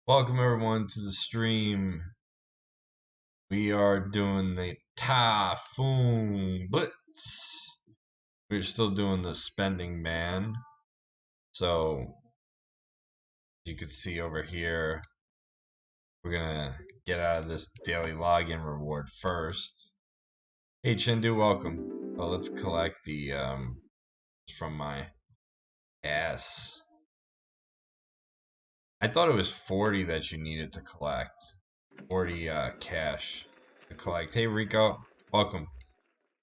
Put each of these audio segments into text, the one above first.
Welcome everyone to the stream. We are doing the Typhoon Blitz. We're still doing the spending ban. So you can see over here, we're gonna get out of this daily login reward first. Hey Chindu, welcome. Well, let's collect the from my ass. I thought it was 40 that you needed to collect. 40 cash to collect. Hey Rico, welcome.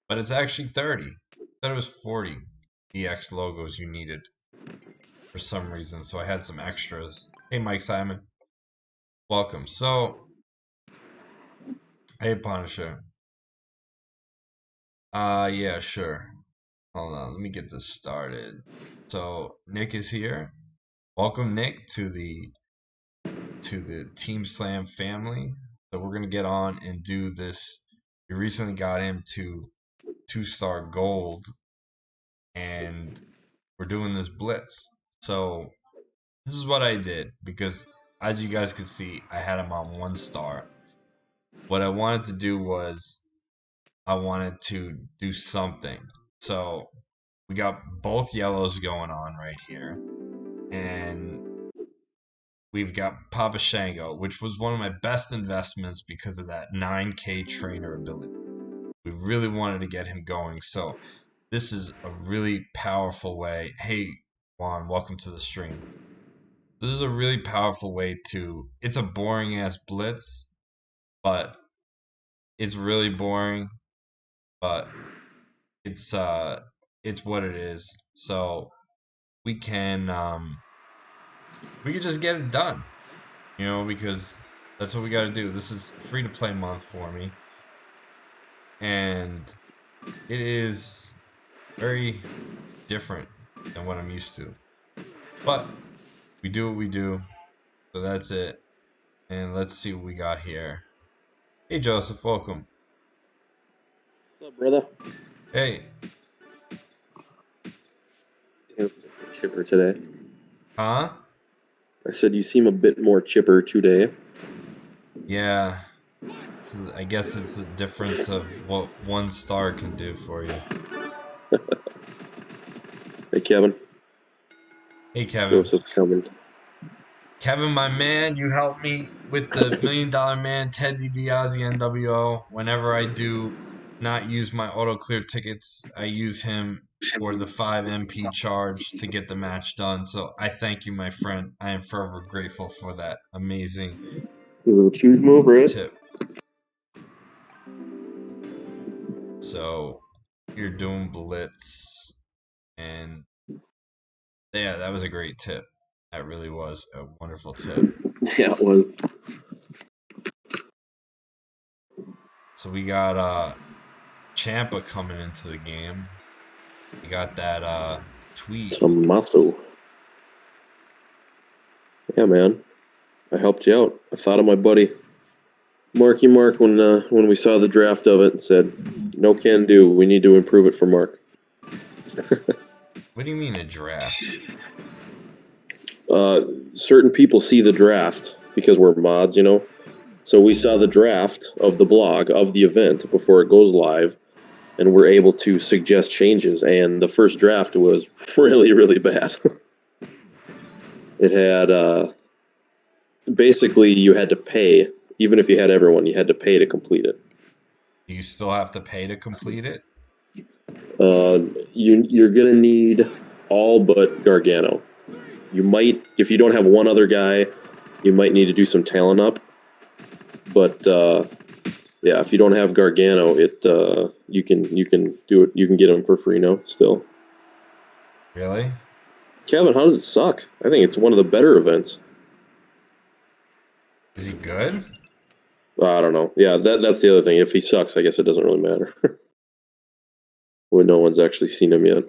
But it's actually 30. I thought it was 40 DX logos you needed for some reason, so I had some extras. Hey Mike Simon, welcome. So, hey Punisher. Yeah, sure. Hold on, let me get this started. So Nick is here. Welcome Nick to the Team Slam family. So we're gonna get on and do this. We recently got him to 2-star gold, and we're doing this blitz. So this is what I did because, as you guys could see, I had him on 1-star. What I wanted to do was I wanted to do something. So we got both yellows going on right here, and we've got Papa Shango, which was one of my best investments because of that 9K trainer ability. We really wanted to get him going, so this is a really powerful way. Hey, Juan, welcome to the stream. This is a really powerful way to. It's a boring ass blitz, but it's really boring. But it's what it is. So we can just get it done, because that's what we got to do. This is free to play month for me, and it is very different than what I'm used to. But we do what we do, so that's it. And let's see what we got here. Hey Joseph, welcome. What's up, brother? Hey. Chipper today. Huh? I said you seem a bit more chipper today. Yeah. I guess it's the difference of what 1-star can do for you. Hey, Kevin. Hey Kevin. Joseph's coming. Kevin, my man, you helped me with the $1 Million Man, Ted DiBiase NWO. Whenever I do not use my auto clear tickets, I use him for the 5 MP charge to get the match done. So I thank you, my friend. I am forever grateful for that amazing A little choose move, right? tip. So you're doing Blitz, and yeah, that was a great tip. That really was a wonderful tip. Yeah, it was. So we got Champa coming into the game. We got that tweet. Some muscle. Yeah, man. I helped you out. I thought of my buddy Marky Mark when we saw the draft of it and said, "No can do. We need to improve it for Mark." What do you mean a draft? Certain people see the draft because we're mods, So we saw the draft of the blog of the event before it goes live, and we're able to suggest changes. And the first draft was really, really bad. It had basically you had to pay, even if you had everyone, you had to pay to complete it. Do you still have to pay to complete it? You're gonna need all but Gargano. You might, if you don't have one other guy, you might need to do some talent up. But yeah, if you don't have Gargano, you can do it. You can get him for free now still. Really? Kevin, how does it suck? I think it's one of the better events. Is he good? I don't know. Yeah, that's the other thing. If he sucks, I guess it doesn't really matter. When no one's actually seen him yet.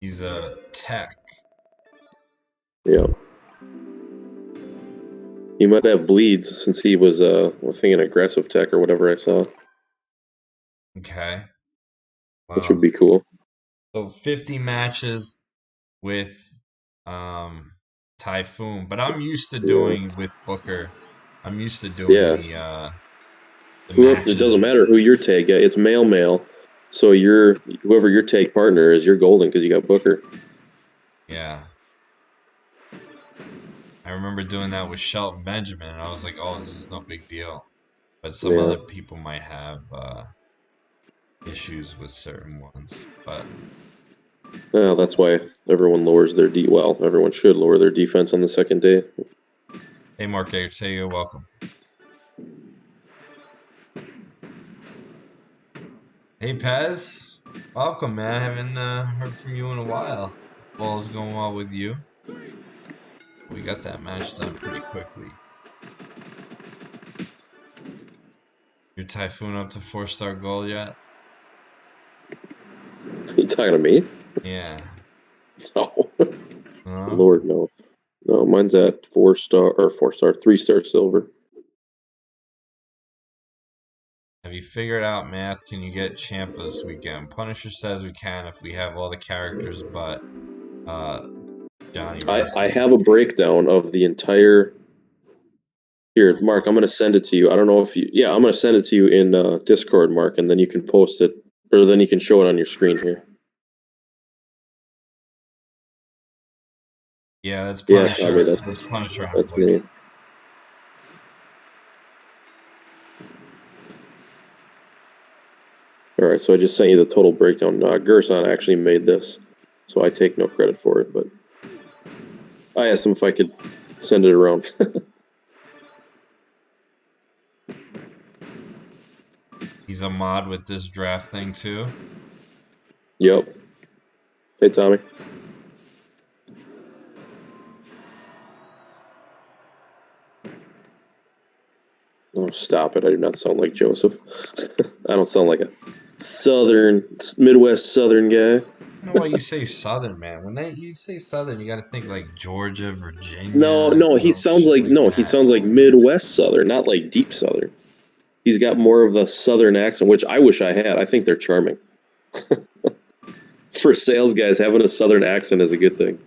He's a tech. Yeah. He might have bleeds since he was, I think, an aggressive tech or whatever I saw. Okay. Wow. Which would be cool. So 50 matches with Typhoon. But I'm used to doing with Booker. I'm used to doing Yeah. the Whoever, it doesn't matches. matter who your tag. It's male. So whoever your tag partner is, you're golden because you got Booker. Yeah. I remember doing that with Shelton Benjamin, and I was like, "Oh, this is no big deal." But some Yeah. other people might have issues with certain ones. But Well, that's why everyone lowers their Well, everyone should lower their defense on the second day. hey, Mark Ortega, welcome. Hey, Pez, welcome, man. I haven't heard from you in a while. All is going well with you. We got that match done pretty quickly. Your Typhoon up to 4-star gold yet? You talking to me? Yeah. No. No? Lord, no. No, mine's at 4-star, 3-star silver. Have you figured out math? Can you get Champ this weekend? Punisher says we can if we have all the characters but Johnny I Wrestling. have a breakdown of the entire. Here, Mark, I'm going to send it to you. I don't know if you. Yeah, I'm going to send it to you in Discord, Mark, and then you can post it, or then you can show it on your screen here. Yeah, that's Yeah, Punisher. Tommy, That's Punisher on that's me. voice. All right, so I just sent you the total breakdown. Gerson actually made this, so I take no credit for it, but I asked him if I could send it around. He's a mod with this draft thing too. Yep. Hey, Tommy. Oh, stop it. I do not sound like Joseph. I don't sound like a Midwest Southern guy. I don't know why you say Southern, man. When you say Southern, you got to think like Georgia, No, Virginia, no, shit like he that. sounds like Midwest Southern, not like deep Southern. He's got more of the Southern accent, which I wish I had. I think they're charming. For sales guys, having a Southern accent is a good thing.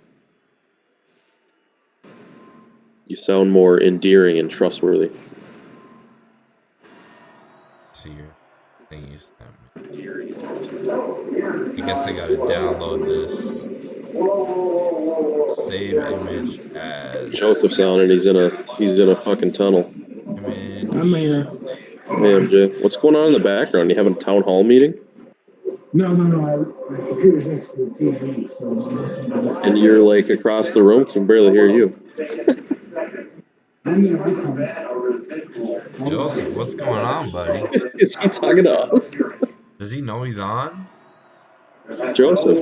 You sound more endearing and trustworthy. See your thing you sent me. I guess I got to download this. Save image as Joseph sounding, he's in a fucking tunnel. image. I'm here. Hey MJ, what's going on in the background? You having a town hall meeting? No. My computer's next to the TV, so I'm watching. And you're like across the room, 'cause I can barely hear you. I'm gonna Joseph, what's going on, buddy? Is he talking to us? Does he know he's on? Joseph.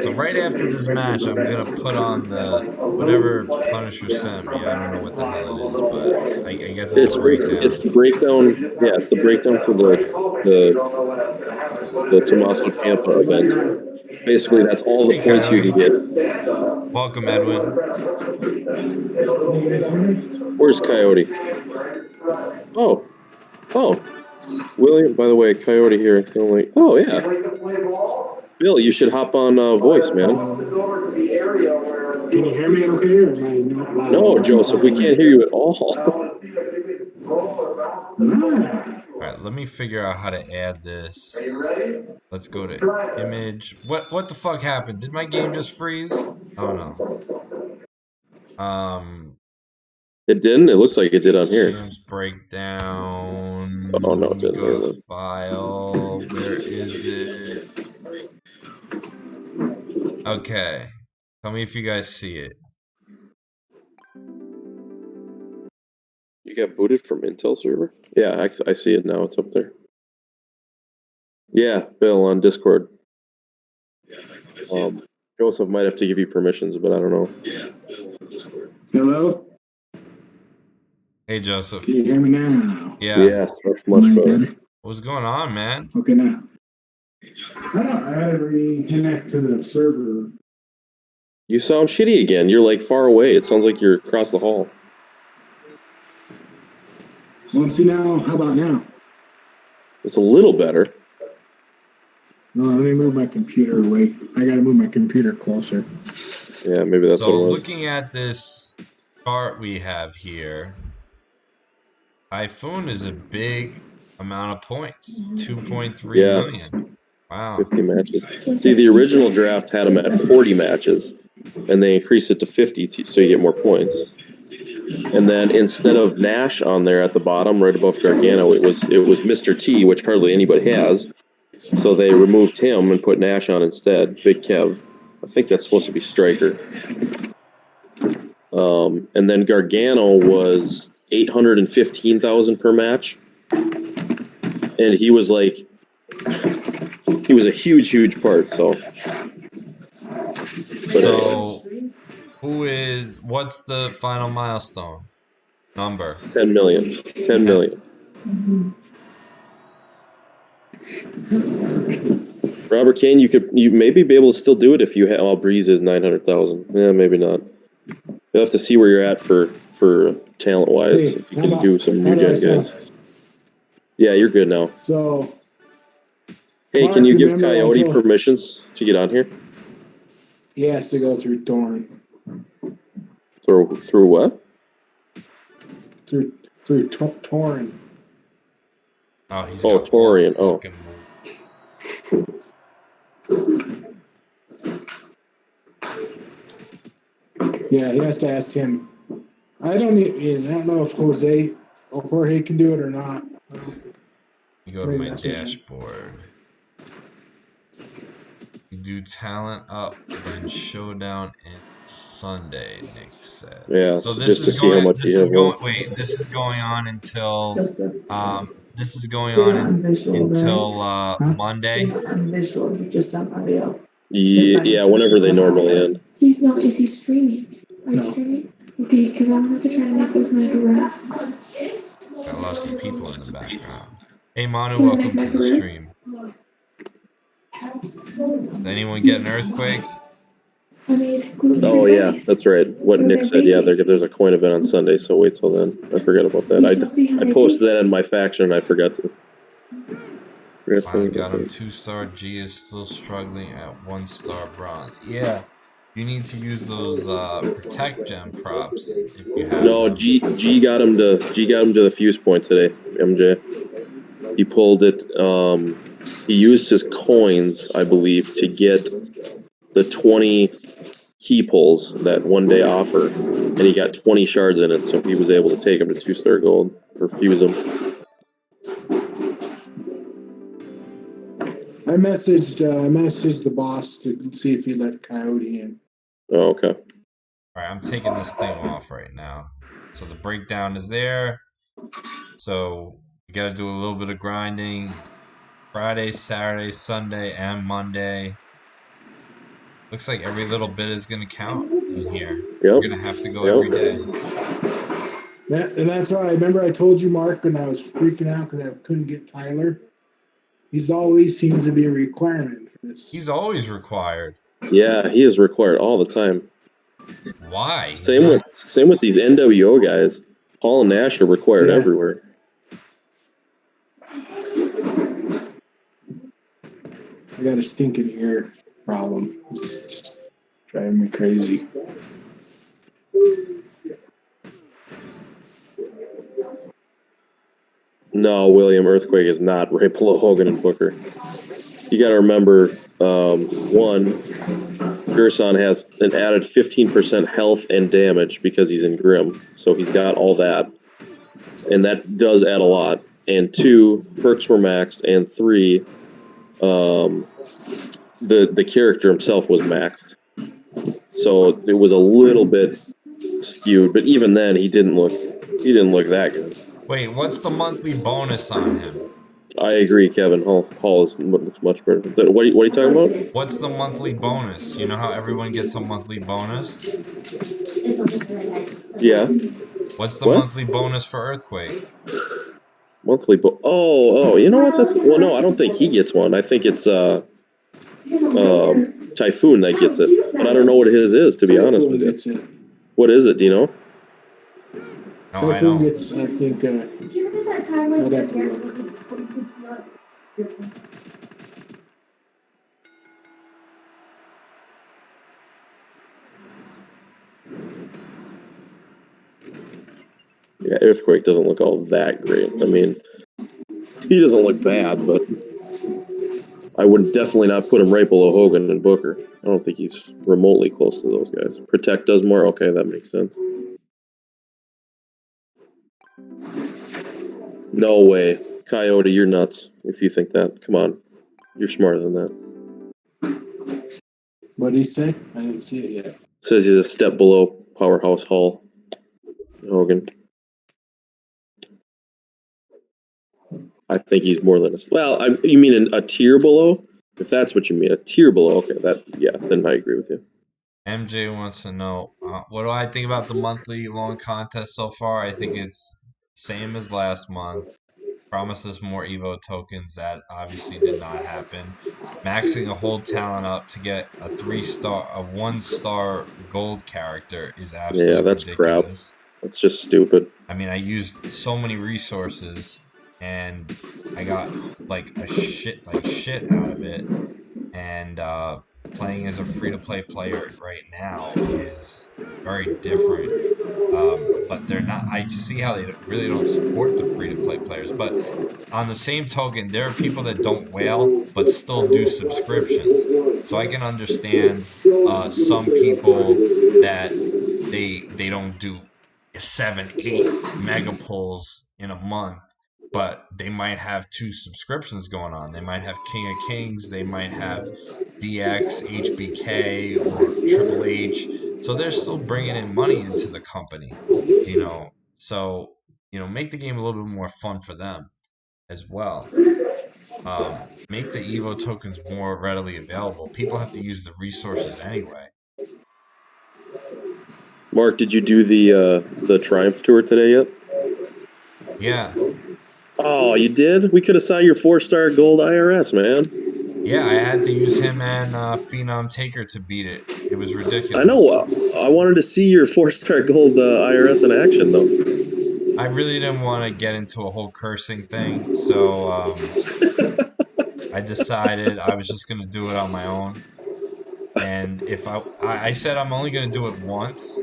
So right after this match, I'm gonna put on the whatever Punisher sent me. I don't know what the hell it is, but I guess it's a breakdown. It's the breakdown. Yeah, it's the breakdown for the Tommaso Ciampa event. Basically, that's all the Hey, points you Coyote. can get. Welcome, Edwin. Where's Coyote? Oh, William. By the way, Coyote here. Oh yeah, Bill, you should hop on voice, man. Can you hear me okay? Or am I not loud? No, Joseph, we can't hear you at all. All right, let me figure out how to add this. Let's go to image. What the fuck happened? Did my game just freeze? Oh no. It didn't. It looks like it did on here. Champs breakdown. Oh no, Let it me didn't. go to file. Where is it? Okay. Tell me if you guys see it. You got booted from Intel server? Yeah, I see it now. It's up there. Yeah, Bill on Discord. Joseph might have to give you permissions, but I don't know. Hello? Hey, Joseph. Can you hear me now? Yeah. Yes, that's much better. What's going on, man? Okay, now. I had to reconnect to the server. You sound shitty again. You're like far away. It sounds like you're across the hall. Well, see now, how about now? It's a little better. No, let me move my computer away. I gotta move my computer closer. Yeah, maybe that's So what it was. looking at this chart we have here, Typhoon is a big amount of points, 2.3 Yeah, million. Wow. 50 matches. See, the original draft had him at 40 matches, and they increased it to 50 so you get more points. And then instead of Nash on there at the bottom, right above Gargano, it was Mr. T, which hardly anybody has. So they removed him and put Nash on instead. Big Kev. I think that's supposed to be Striker. And then Gargano was 815,000 per match, and he was like, he was a huge part. So, So what's the final milestone number? 10 million. 10 million. Robert Kane, you maybe be able to still do it if you have. Oh, Breeze is 900,000. Yeah, maybe not. You'll have to see where you're at for talent wise. Hey, If you can do some new gen guys. Yeah, you're good now. So, Hey, Mark, can you give remember I Coyote told- permissions to get on here? he has to go through Torn. Through what? Through Torn. Oh, he's Oh, got poor Torian. Oh. fucking move. Yeah, he has to ask him. I don't know if Jorge can do it or not. You go to Maybe my that's his name. dashboard. You do talent up when showdown ends Sunday, Nick said. Yeah, So so this just to is see how going much this you is have going left. wait, this is going on until this is going You're on not on visual, until right? Monday. You're not on visual, you're just on audio. Yeah, whenever they normally end. He's no, is he streaming? Are you No. streaming? Okay, because I'm going to try to make those macaroons. Got lots of people in the background. Hey Manu, Can I welcome make to the macaroons? stream. Did anyone get an earthquake? I made gluten-free Oh yeah, rice. that's right. What So Nick they're said. Yeah, baking. there's a coin event on Sunday, so wait till then. I forgot about that. We shall see how I they posted taste. that in my faction. I forgot to. Finally got him 2-star. G is still struggling at 1-star bronze. Yeah, you need to use those protect gem props if you have No, them. G got him to the fuse point today. MJ. He pulled it. He used his coins, I believe, to get the 20 key pulls that one day offer, and he got 20 shards in it, so he was able to take him to 2-star gold or fuse him. I messaged the boss to see if he'd let Coyote in. Oh, okay. Alright, I'm taking this thing off right now. So the breakdown is there. So we gotta do a little bit of grinding. Friday, Saturday, Sunday, and Monday. Looks like every little bit is gonna count in here. Yep. We're gonna have to go every day. And that's why I remember I told you, Mark, when I was freaking out because I couldn't get Tyler. He's always seems to be a requirement for this. He's always required. Yeah, he is required all the time. Why? He's Same not. with these NWO guys. Paul and Nash are required everywhere. I got a stinking ear problem. It's just driving me crazy. No, William, Earthquake is not right below Hogan and Booker. You got to remember, one, Gerson has an added 15% health and damage because he's in Grim, so he's got all that, and that does add a lot. And two, perks were maxed, and three, the character himself was maxed, so it was a little bit skewed. But even then, he didn't look that good. Wait, what's the monthly bonus on him? I agree, Kevin. Hall looks much better. What are you talking about? What's the monthly bonus? You know how everyone gets a monthly bonus? Yeah. What's the What? monthly bonus for Earthquake? Monthly Oh, you know what? No, I don't think he gets one. I think it's Typhoon that gets it. But I don't know what his is, to be honest with you. What is it? Do you know? No, I don't. Gets, I think, I'd have to look. Yeah, Earthquake doesn't look all that great. I mean, he doesn't look bad, but I would definitely not put him right below Hogan and Booker. I don't think he's remotely close to those guys. Protect does more? Okay, that makes sense. No way. Coyote, you're nuts if you think that. Come on. You're smarter than that. What did he say? I didn't see it yet. Says he's a step below Powerhouse Hall. Hogan. I think he's more than a... Well, you mean a tier below? If that's what you mean, a tier below. Okay, then I agree with you. MJ wants to know, what do I think about the monthly long contest so far? I think it's same as last month. Promises more Evo tokens. That obviously did not happen. Maxing a whole talent up to get a 1-star gold character is absolutely that's ridiculous. Crap. That's just stupid. I mean, I used so many resources and I got like shit out of it. And playing as a free-to-play player right now is very different. But they're not. I see how they really don't support the free-to-play players. But on the same token, there are people that don't whale but still do subscriptions. So I can understand some people that they don't do 7, 8 mega pulls in a month, but they might have 2 subscriptions going on. They might have King of Kings, they might have DX, HBK, or Triple H. So they're still bringing in money into the company, So, make the game a little bit more fun for them as well. Make the Evo tokens more readily available. People have to use the resources anyway. Mark, did you do the Triumph Tour today yet? Yeah. Oh, you did? We could have saw your 4-star gold IRS, man. Yeah, I had to use him and Phenom Taker to beat it. It was ridiculous. I know. I wanted to see your 4-star gold IRS in action, though. I really didn't want to get into a whole cursing thing, so I decided I was just going to do it on my own. And if I said I'm only going to do it once,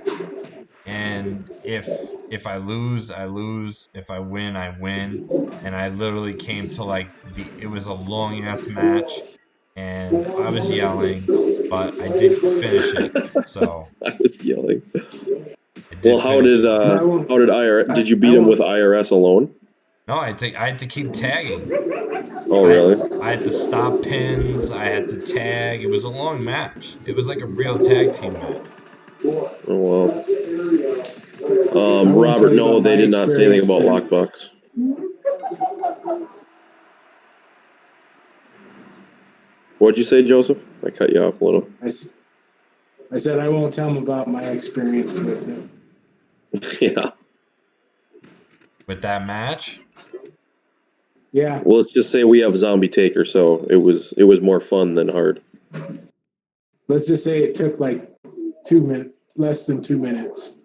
and if I lose, I lose. If I win, I win. And I literally came to it was a long ass match, and I was yelling, but I did finish it. So I was yelling. Well, how did IRS? Did you beat him with IRS alone? No, I had to keep tagging. Oh, really? I had to stop pins. I had to tag. It was a long match. It was like a real tag team match. Oh, wow. Robert, no, they did not say anything about lockbox. What'd you say, Joseph? I cut you off a little. I said I won't tell him about my experience with him. Yeah. With that match? Yeah. Well, let's just say we have Zombie Taker, so it was more fun than hard. Let's just say it took like 2 minutes, less than 2 minutes.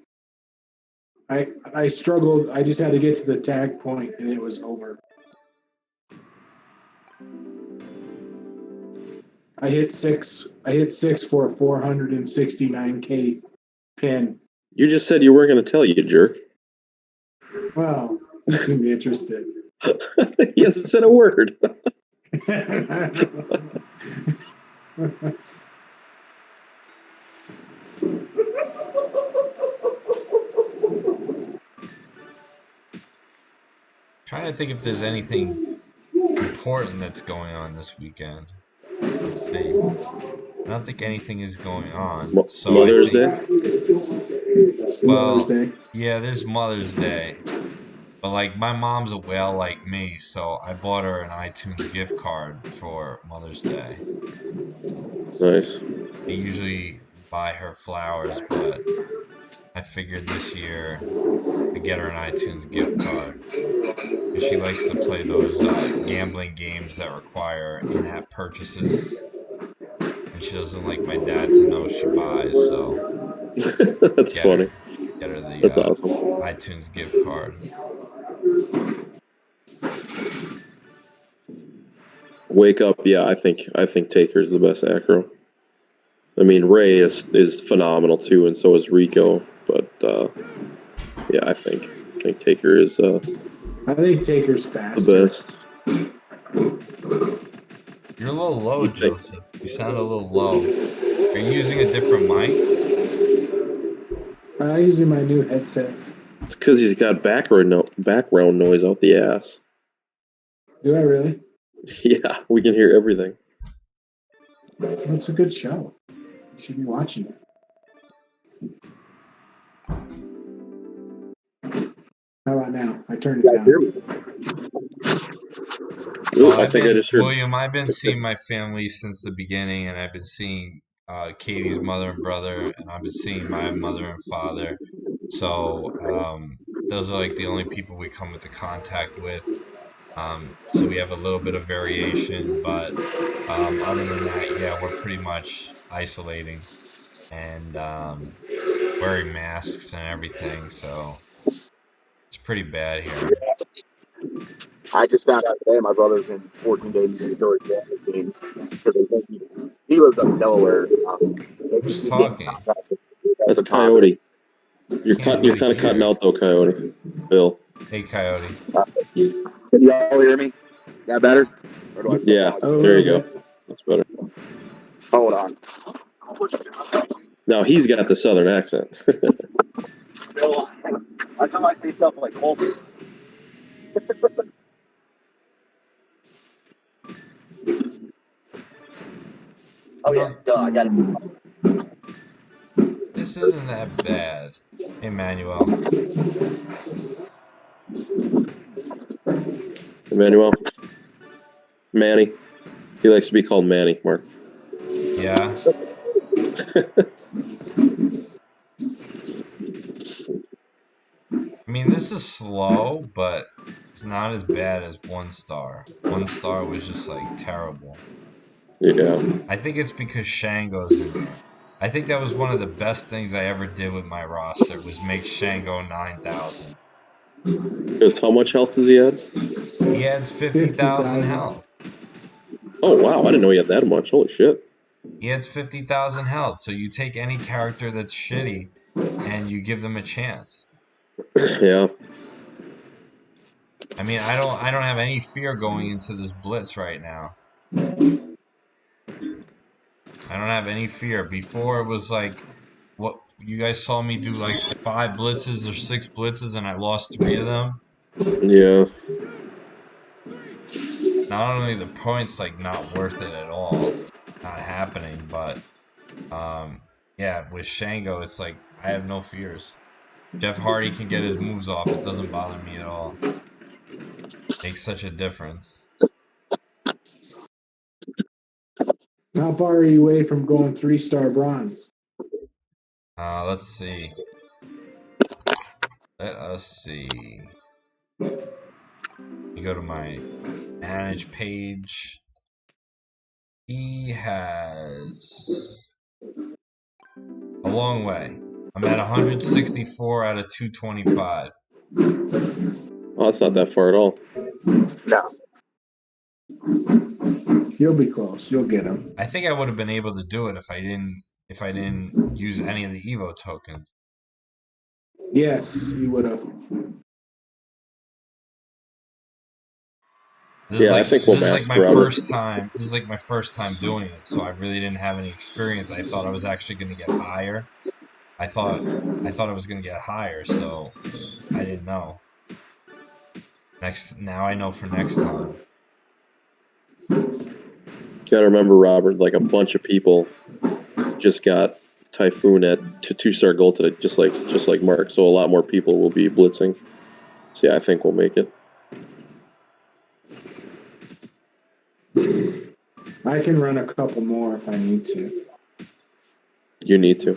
I struggled. I just had to get to the tag point, and it was over. I hit six for a 469K pin. You just said you weren't going to tell, you jerk. Well, you seem interested. He hasn't said a word. Trying to think if there's anything important that's going on this weekend. Let's see. I don't think anything is going on. Mother's Day? Well, Mother's Day. Yeah, there's Mother's Day. But my mom's a whale like me, so I bought her an iTunes gift card for Mother's Day. Nice. I usually buy her flowers, but I figured this year to get her an iTunes gift card. Because she likes to play those gambling games that require in-app purchases. And she doesn't like my dad to know she buys, so... That's funny. Get her the That's awesome. iTunes gift card. Wake Up, yeah, I think Taker's the best acro. I mean, Ray is phenomenal too, and so is Rico. But yeah, I think I think Taker is I think Taker's the faster. best. You're a little low, You think? Joseph. You sound a little low. Are you using a different mic? I'm using my new headset. It's because he's got background noise out the ass. Do I really? Yeah, we can hear everything. It's a good show. You should be watching it. How about now? I turned it down. Ooh, Well, I think I just heard. William, I've been seeing my family since the beginning, and I've been seeing Katie's mother and brother, and I've been seeing my mother and father. So those are like the only people we come into contact with. So we have a little bit of variation, but other than that, yeah, we're pretty much isolating and wearing masks and everything. So it's pretty bad here. I just found out today my brother's in 14-day mandatory quarantine because they think he lives up in Delaware. Who's talking? That's Coyote. You're Can't you're really kind of cutting hear. out though, Coyote. Bill. Hey, Coyote. Can y'all hear me? That better? Or do I still Yeah, talk? there you go. That's better. Hold on. Now he's got the southern accent. Bill, until I say stuff like Colby. Oh yeah, duh, I got it. This isn't that bad. Hey, Manuel. Emmanuel. Manny. He likes to be called Manny, Mark. Yeah. I mean, this is slow, but it's not as bad as One Star. One Star was just like terrible. Yeah. I think it's because Shango's in there. I think that was one of the best things I ever did with my roster was make Shango 9,000. Because how much health does he add? He adds 50,000 health. Oh wow, I didn't know he had that much. Holy shit. He adds 50,000 health. So you take any character that's shitty and you give them a chance. Yeah. I mean, I don't have any fear going into this Blitz right now. I don't have any fear. Before it was like what you guys saw me do like 5 blitzes or 6 blitzes and I lost 3 of them. Yeah. Not only the points like not worth it at all, not happening, but yeah, with Shango it's like I have no fears. Jeff Hardy can get his moves off. It doesn't bother me at all. Makes such a difference. How far are you away from going 3-star bronze? Let's see. Let us see. You go to my manage page. He has a long way. I'm at 164 out of 225. Oh, that's not that far at all. No. You'll be close. You'll get him. I think I would have been able to do it if I didn't use any of the Evo tokens. Yes, you would have. I think we'll this is match like my Robert. first time. This is like my first time doing it, so I really didn't have any experience. I thought I was actually going to get higher. I thought I was going to get higher, so I didn't know. Now I know for next time. Gotta remember, Robert, like a bunch of people just got Typhoon at 2-star gold today, just like Mark. So a lot more people will be blitzing. So yeah, I think we'll make it. I can run a couple more if I need to. You need to.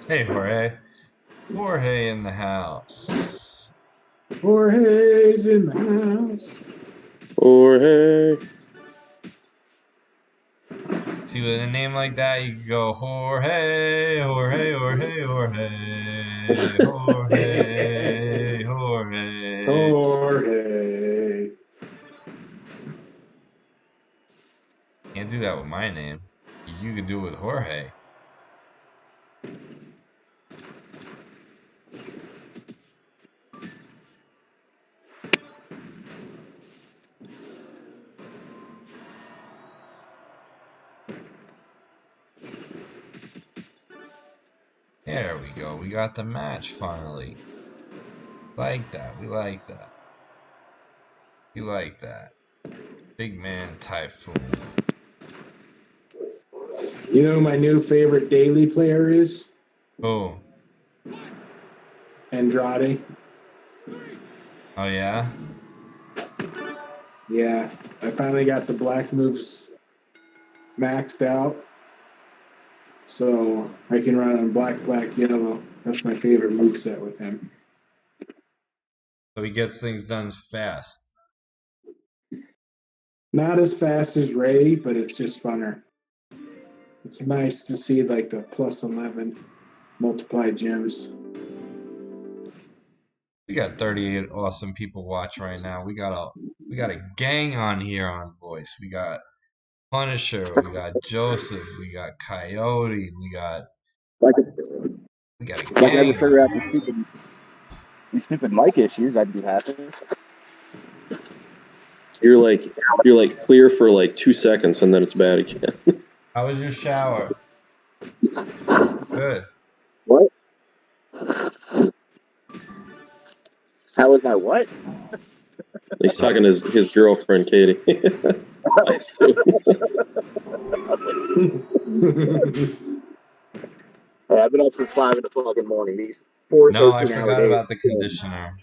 Hey, Jorge. Jorge in the house. Jorge's in the house. Jorge. See, with a name like that, you can go Jorge, Jorge, Jorge, Jorge, Jorge, Jorge. Jorge. Can't do that with my name. You could do it with Jorge. There we go. We got the match finally. Like that. We like that. We like that. Big man Typhoon. You know who my new favorite daily player is? Oh. Andrade. Oh yeah? Yeah, I finally got the black moves maxed out. So I can run on black, yellow. That's my favorite moveset with him. So he gets things done fast. Not as fast as Ray, but it's just funner. It's nice to see like the plus 11 multiply gems. We got 38 awesome people watch right now. We got a gang on here on voice. We got Punisher, we got Joseph, we got Coyote, we got Like a if I could gang ever figure out on these stupid mic issues, I'd be happy. You're like clear for like 2 seconds and then it's bad again. How was your shower? Good. What? How was my what? He's talking to his girlfriend, Katie. I assume. Hey, I've been up since 5 in the fucking morning. These 4 No, I 13-hour forgot days. about the conditioner.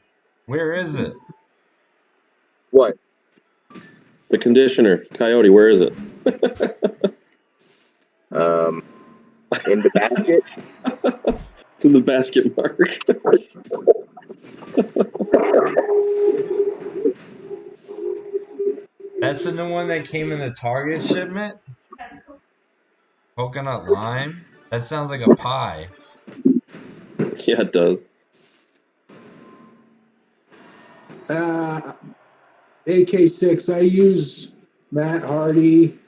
Where is it? What? The conditioner, Coyote, where is it? In the basket. It's in the basket, Mark. That's the new one that came in the Target shipment? Coconut lime? That sounds like a pie. Yeah, it does. AK6, I use Matt Hardy,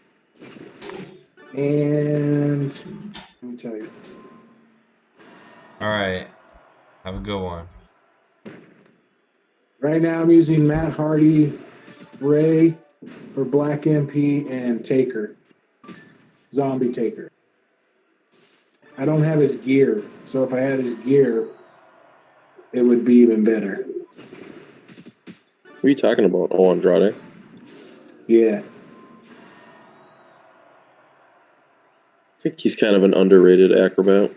and let me tell you. All right. Have a good one. Right now I'm using Matt Hardy, Ray for Black MP, and Taker. Zombie Taker. I don't have his gear, so if I had his gear, it would be even better. What are you talking about? Oh, Andrade. Yeah. I think he's kind of an underrated acrobat.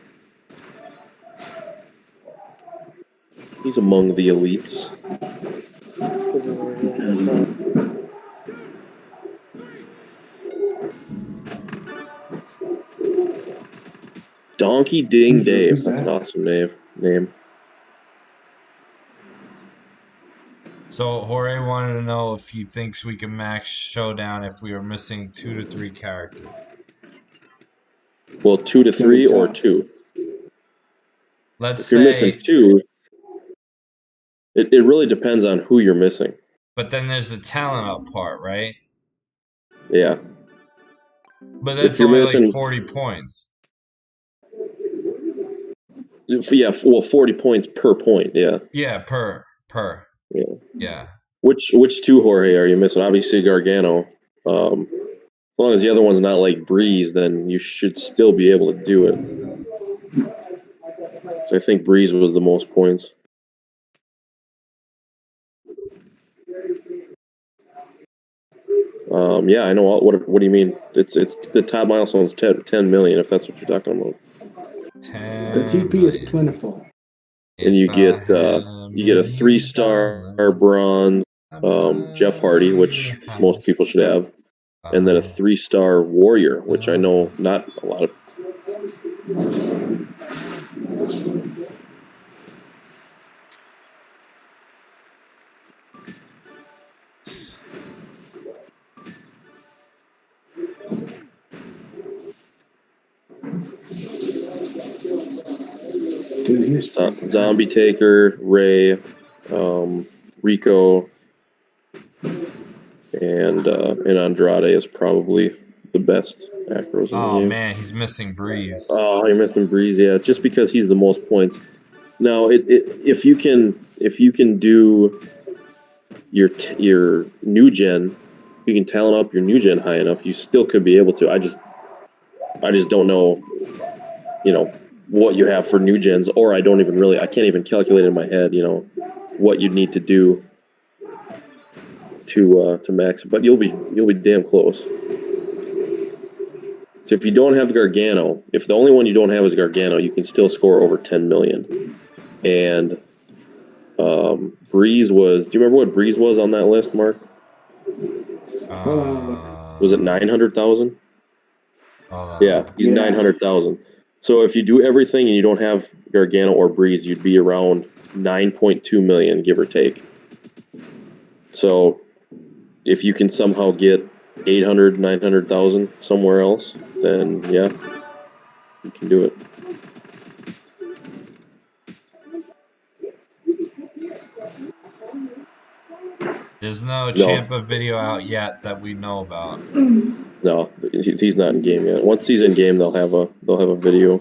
He's among the elites. Donkey Ding Dave. Who's That's an that? awesome name. So Jorge wanted to know if he thinks we can max Showdown if we are missing 2 to 3 characters. Well, 2 to 3 or tough. 2. Let's If you're missing say, 2, it really depends on who you're missing. but then there's the talent up part, right? Yeah. But If that's you're only like missing, 40 points. yeah, well, 40 points per point. Yeah. Yeah, per. Yeah. Yeah. Which 2 Jorge are you missing? Obviously Gargano. As long as the other one's not like Breeze, then you should still be able to do it. So I think Breeze was the most points. Yeah, I know. What do you mean? It's the top milestone's 10 million. If that's what you're talking about. 10 The TP is million. plentiful. And If you I get had a a 3-star bronze Jeff Hardy, which most people should have, and then a 3-star Warrior, which I know not a lot of. Dude, he's Zombie Taker, Ray, Rico, and Andrade is probably the best acros in the Oh game. man, he's missing Breeze. Oh, you're missing Breeze, yeah, just because he's the most points. Now, if you can do your new gen, you can talent up your new gen high enough, you still could be able to. I just don't know, what you have for new gens, or I can't even calculate in my head, what you'd need to do to max it. But you'll be damn close. So if you don't have Gargano, if the only one you don't have is Gargano, you can still score over 10 million. And Breeze was. Do you remember what Breeze was on that list, Mark? Was it 900,000? Yeah, he's 900,000. So if you do everything and you don't have Gargano or Breeze, you'd be around 9.2 million, give or take. So if you can somehow get 800, 900,000 somewhere else, then yeah, you can do it. There's no Ciampa video out yet that we know about. No, he's not in game yet. Once he's in game, they'll have a video.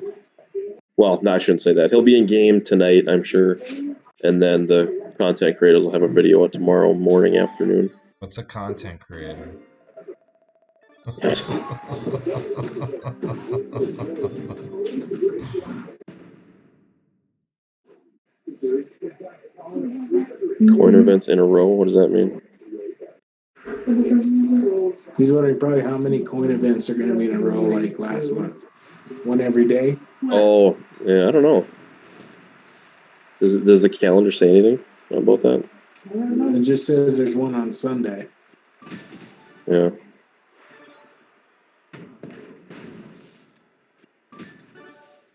Well, no, I shouldn't say that. He'll be in game tonight, I'm sure, and then the content creators will have a video tomorrow morning, afternoon. What's a content creator? Coin events in a row. What does that mean? He's wondering probably how many coin events are going to be in a row like last month. One every day. Oh, yeah, I don't know. Does the calendar say anything about that? It just says there's one on Sunday. Yeah.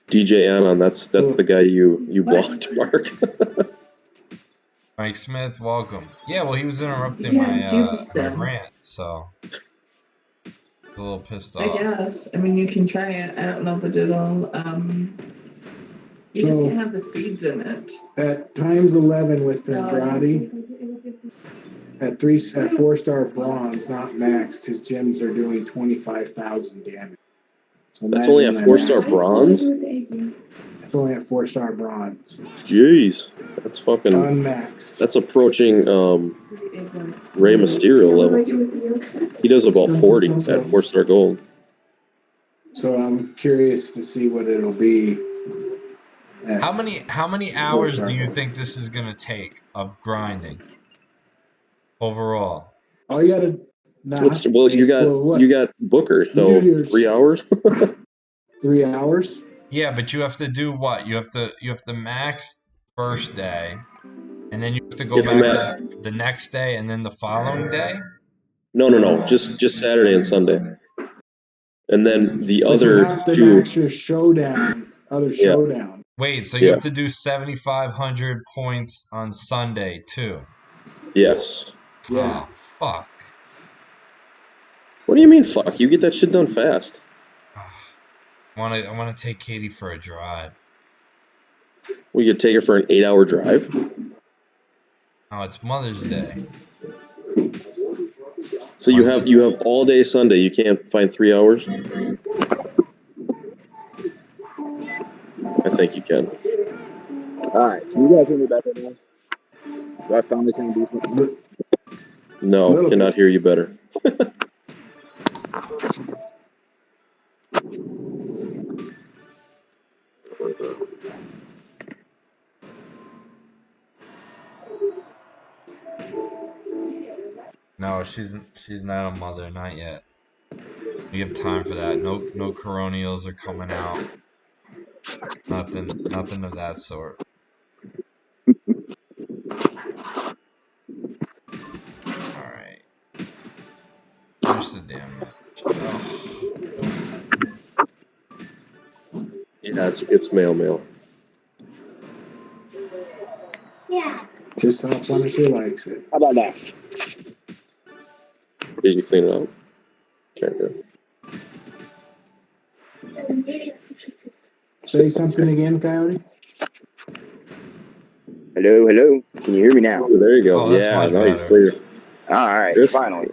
DJ Anon, that's the guy you blocked, Mark. Mike Smith, welcome. Yeah, well, he was interrupting my rant, so I was a little pissed off. I guess. I mean, you can try it. I don't know that it'll. You just can't have the seeds in it. At times 11 with Andrade, at 4-star bronze, not maxed, his gems are doing 25,000 damage. So that's only at 4-star bronze? It's only at 4-star bronze. Jeez. That's fucking unmaxed. That's approaching Rey Mysterio level. He does about 40 at 4-star gold. So I'm curious to see what it'll be. How many hours do you think this is gonna take of grinding overall? Oh, you gotta. You got Booker, so 3 hours. 3 hours. Yeah, but you have to do what? You have to max first day, and then you have to go back the next day, and then the following day. No. Just Saturday and Sunday, and then the other you have to two. Max your showdown. Showdown. Wait, so you have to do 7,500 points on Sunday too? Yes. Yeah. Oh, fuck. What do you mean, fuck? You get that shit done fast. I wanna take Katie for a drive. We could take her for an 8-hour drive. Oh, it's Mother's Day. So you have all day Sunday. You can't find 3 hours. I think you can. All right, so you guys hear me better now? Do I finally sound decent? No, cannot hear you better. No, she's not a mother, not yet. We have time for that. No coronials are coming out. Nothing of that sort. Alright. Where's the damn match? Oh. Yeah, it's mail. Yeah. Just how Punisher likes it. How about that? Did you clean it up? Okay, good. Say something again, Coyote. Hello. Can you hear me now? Oh, there you go. Oh, that's yeah, much now better. you're clear. All right, Chris? finally.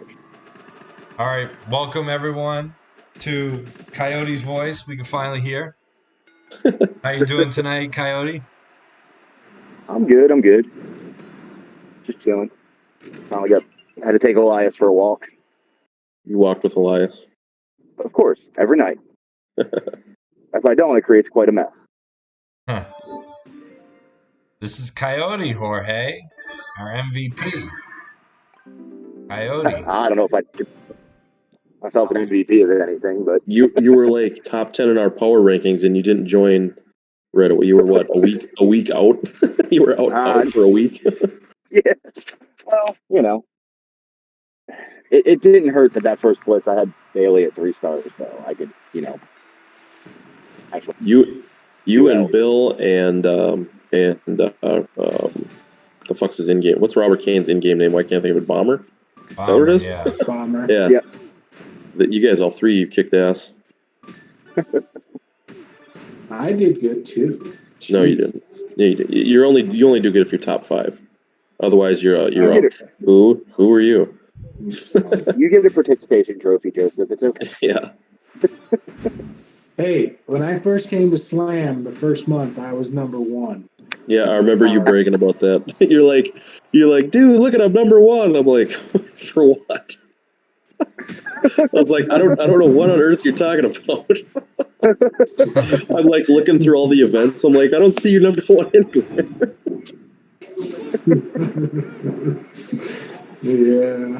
Alright, welcome everyone to Coyote's voice. We can finally hear. How you doing tonight, Coyote? I'm good. Just chilling. Had to take Elias for a walk. You walked with Elias. Of course, every night. If I don't, it creates quite a mess. Huh. This is Coyote, Jorge, our MVP. Coyote. I don't know if I could myself an MVP of anything, but You were like top 10 in our power rankings, and you didn't join right away. You were what, a week out? You were out for a week. yeah. Well, you know, it didn't hurt that first Blitz I had Bailey at 3 stars, so I could, you know. Actually, you and Bill and the fuck's his in-game? What's Robert Kane's in-game name? Why can't I think of it? Bomber? Bomber, is? yeah. Bomber. Yeah. You guys, all three, you kicked ass. I did good too. No, you didn't. Yeah, you did. You only do good if you're top 5. Otherwise, you're up. Who are you? You get a participation trophy, Joseph. It's okay. Yeah. Hey, when I first came to Slam the first month, I was number 1. Yeah, I remember you bragging about that. You're like, dude, look at I'm number 1. I'm like, for what? I was like, I don't know what on earth you're talking about. I'm like looking through all the events. I'm like, I don't see you number 1 anywhere. Yeah.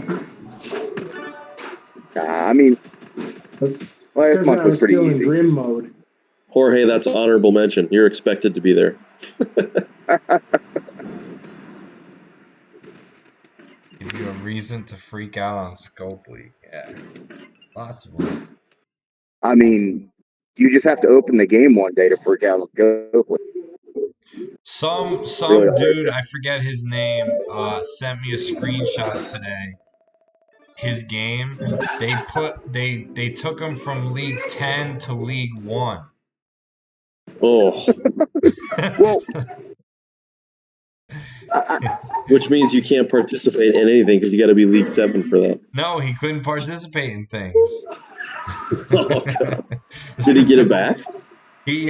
I mean, last month I was was pretty still easy. in grim mode. Jorge, that's honorable mention. You're expected to be there. Give you a reason to freak out on Scope League. Yeah. Lots of them. I mean, you just have to open the game one day to freak out and go. Some Really dude, I forget his name, sent me a screenshot today. His game, they took him from League 10 to League 1. Oh. Well, Which means you can't participate in anything because you got to be League 7 for that. No, he couldn't participate in things. Oh, God. Did he get it back? He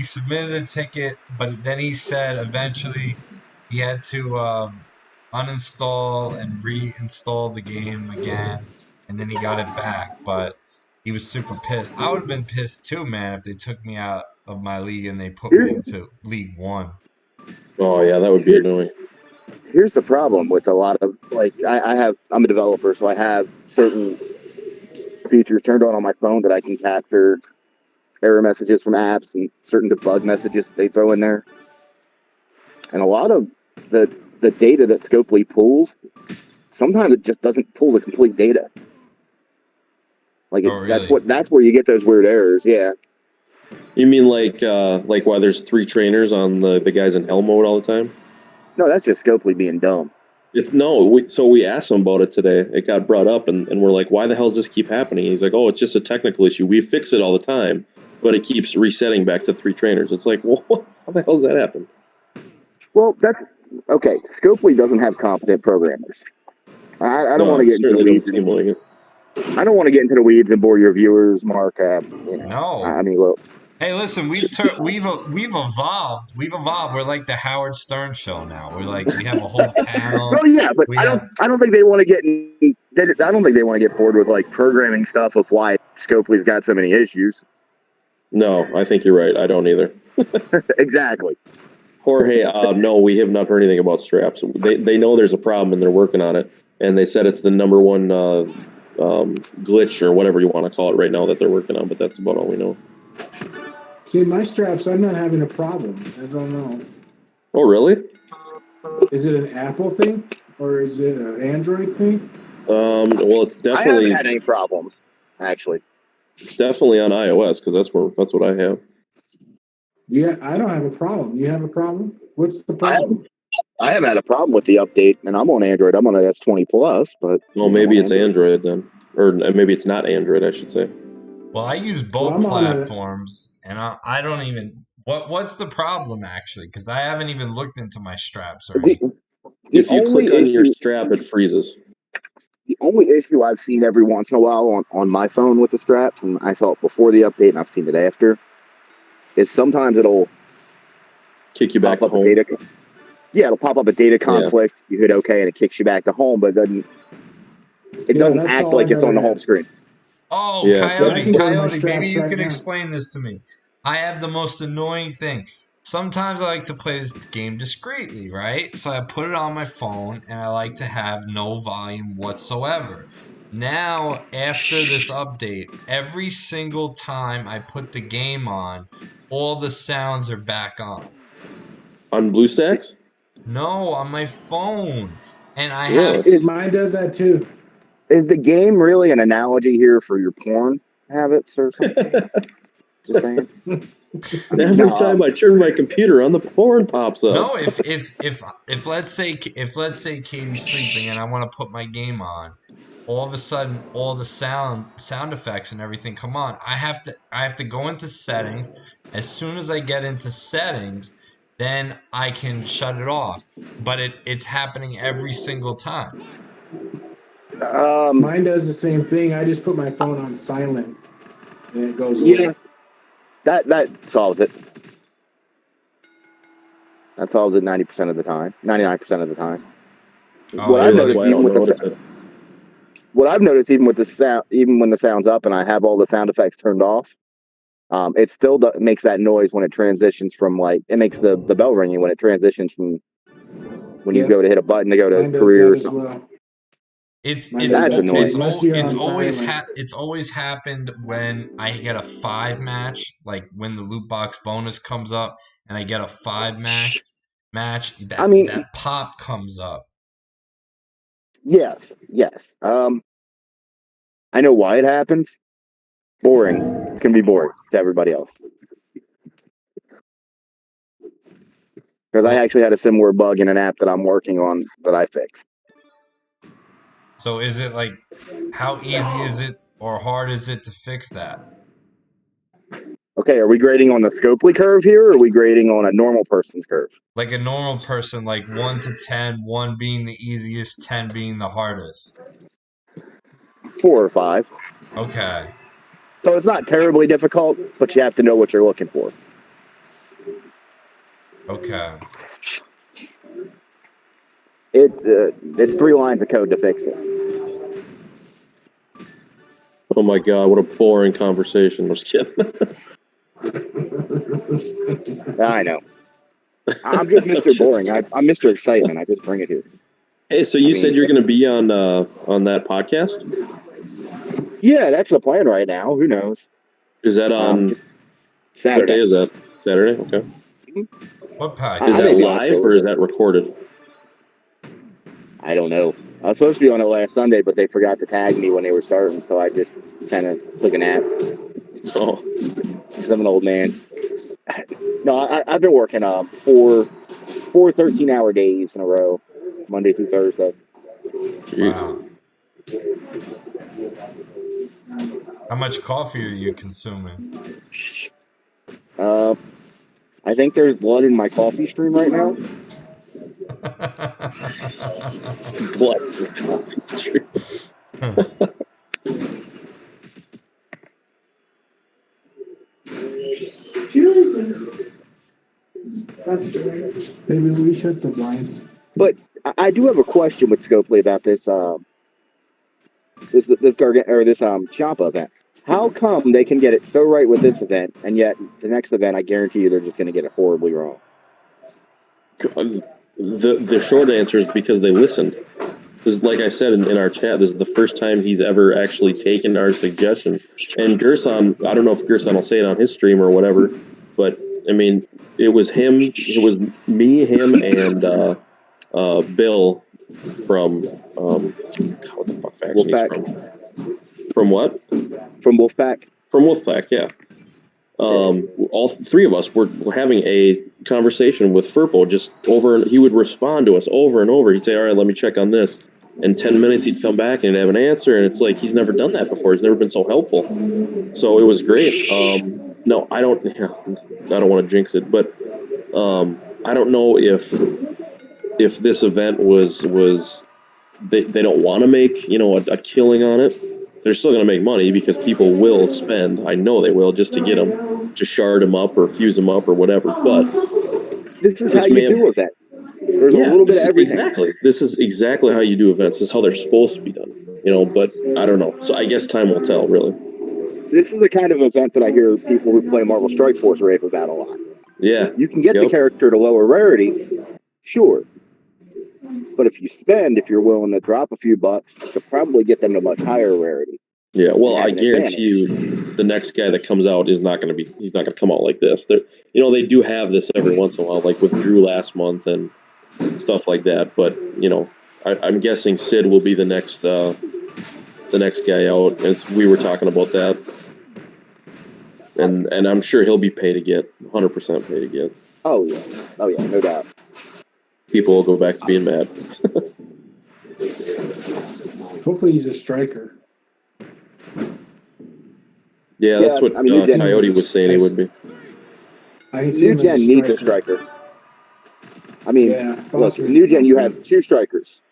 submitted a ticket, but then he said eventually he had to uninstall and reinstall the game again, and then he got it back. But he was super pissed. I would have been pissed too, man, if they took me out of my league and they put me into League 1. Oh yeah, that would be annoying. Here's the problem with a lot of I'm a developer, so I have certain features turned on my phone that I can capture error messages from apps and certain debug messages they throw in there. And a lot of the data that Scopely pulls, sometimes it just doesn't pull the complete data. Like really? that's where you get those weird errors. Yeah. You mean like why there's 3 trainers on the guys in hell mode all the time? No, that's just Scopely being dumb. So we asked him about it today. It got brought up, and we're like, why the hell does this keep happening? He's like, oh, it's just a technical issue. We fix it all the time, but it keeps resetting back to 3 trainers. It's like, well, how the hell does that happen? Well, that's okay. Scopely doesn't have competent programmers. I don't want to get into the weeds. I don't want to get into the weeds and bore your viewers, Mark. No. I mean, look. Hey, listen, we've evolved. We've evolved. We're like the Howard Stern show now. We have a whole panel. Well, yeah, but I don't think they want to get I don't think they want to get bored with like programming stuff of why Scopely's got so many issues. No, I think you're right. I don't either. Exactly. Jorge, no, we have not heard anything about straps. They know there's a problem and they're working on it. And they said it's the number 1 glitch or whatever you want to call it right now that they're working on. But that's about all we know. See, my straps, I'm not having a problem. I don't know. Oh, really? Is it an Apple thing or is it an Android thing? Well, it's definitely. I haven't had any problems, actually. It's definitely on iOS because that's what I have. Yeah, I don't have a problem. You have a problem? What's the problem? I haven't had a problem with the update, and I'm on Android. I'm on an S20 Plus, but well, maybe it's Android then, or maybe it's not Android, I should say. Well, I use both platforms, and I don't even. What's the problem actually? Because I haven't even looked into my straps or anything. If you click on your strap, it freezes. The only issue I've seen every once in a while on my phone with the straps, and I saw it before the update and I've seen it after, is sometimes it'll Kick you back pop to up a home. data. Yeah, it'll pop up a data conflict. You hit OK and it kicks you back to home, but it doesn't. It doesn't that's act all like I've it's on the ever home had. screen. Oh, Yeah. I Coyote, can go to my Coyote, maybe straps you right can now. explain this to me. I have the most annoying thing. Sometimes I like to play this game discreetly, right? So I put it on my phone and I like to have no volume whatsoever. Now, after this update, every single time I put the game on, all the sounds are back on. On BlueStacks? No, on my phone. And I Really? have Mine does that too. Is the game really an analogy here for your porn habits or something? Just saying. Every time I turn my computer on, the porn pops up. No, if let's say Katie's sleeping and I want to put my game on, all of a sudden all the sound effects and everything come on. I have to go into settings. As soon as I get into settings, then I can shut it off. But it's happening every single time. Mine does the same thing. I just put my phone on silent and it goes Yeah, away. that solves it. That solves it 90% of the time, 99% of the time. Oh, What I've yeah. That's noticed, why I don't notice it. what I've noticed, even with the sound, even when the sound's up and I have all the sound effects turned off, it still makes that noise when it transitions from it makes the bell ringing when it transitions from when you Yep. go to hit a button to go to Mine does career that or as something. well. It's Mine it's does That's that too. annoying. Unless you're on silent. it's always happened when I get a 5 match, like when the loot box bonus comes up and I get a 5 match, I mean, that pop comes up. yes. I know why it happens. Boring. It's gonna be boring to everybody else. Because I actually had a similar bug in an app that I'm working on that I fixed. So is it like, how easy is it or hard is it to fix that? Okay, are we grading on the Scopely curve here, or are we grading on a normal person's curve? Like a normal person, like 1 to 10, 1 being the easiest, 10 being the hardest. 4 or 5. Okay. So it's not terribly difficult, but you have to know what you're looking for. Okay. It's 3 lines of code to fix it. Oh my god, what a boring conversation. I'm just kidding. I know. I'm just Mr. Boring. I'm Mr. Excitement. I just bring it here. Hey, so you said you're going to be on that podcast? Yeah, that's the plan right now. Who knows? Is that on Saturday? What day is that? Saturday? Okay. What podcast? Is that live or is that recorded? I don't know. I was supposed to be on it last Sunday, but they forgot to tag me when they were starting, so I just kind of took a nap. Oh. Because I'm an old man. No, I've been working 4 13-hour days in a row, Monday through Thursday. Jeez. Wow. How much coffee are you consuming? I think there's blood in my coffee stream right now. Blood. Maybe we shut the blinds. But I do have a question with Scopely about this Champa event. How come they can get it so right with this event, and yet the next event, I guarantee you, they're just going to get it horribly wrong? The short answer is because they listened. Because, like I said in our chat, this is the first time he's ever actually taken our suggestions. And Gerson, I don't know if Gerson will say it on his stream or whatever, but I mean, it was him, it was me, him, and Bill from what the fuck faction he's from what? From Wolfpack. From Wolfpack, yeah. All 3 of us were having a conversation with Furpo just over, and he would respond to us over and over. He'd say, all right, let me check on this. In 10 minutes, he'd come back and have an answer, and it's like he's never done that before. He's never been so helpful. So it was great. No, I don't want to jinx it, but I don't know if this event was they don't want to make a killing on it. They're still going to make money because people will spend. I know they will just to get them, to shard them up or fuse them up or whatever. But this is how you do events. There's a little bit of everything. Exactly. This is exactly how you do events. This is how they're supposed to be done. But I don't know. So I guess time will tell, really. This is the kind of event that I hear people who play Marvel Strike Force rave about a lot. Yeah. You can get the character to lower rarity, sure. But if you're willing to drop a few bucks, you could probably get them to much higher rarity. Yeah, well, I guarantee you, the next guy that comes out he's not going to come out like this. They do have this every once in a while, like with Drew last month and stuff like that. But I'm guessing Sid will be the next guy out, as we were talking about that. And I'm sure he'll be paid to get, 100% paid to get. Oh yeah, no doubt. People will go back to being mad. Hopefully he's a striker. Yeah, that's what Coyote was saying he would be. New Gen needs a striker. Look, in New Gen you have two strikers.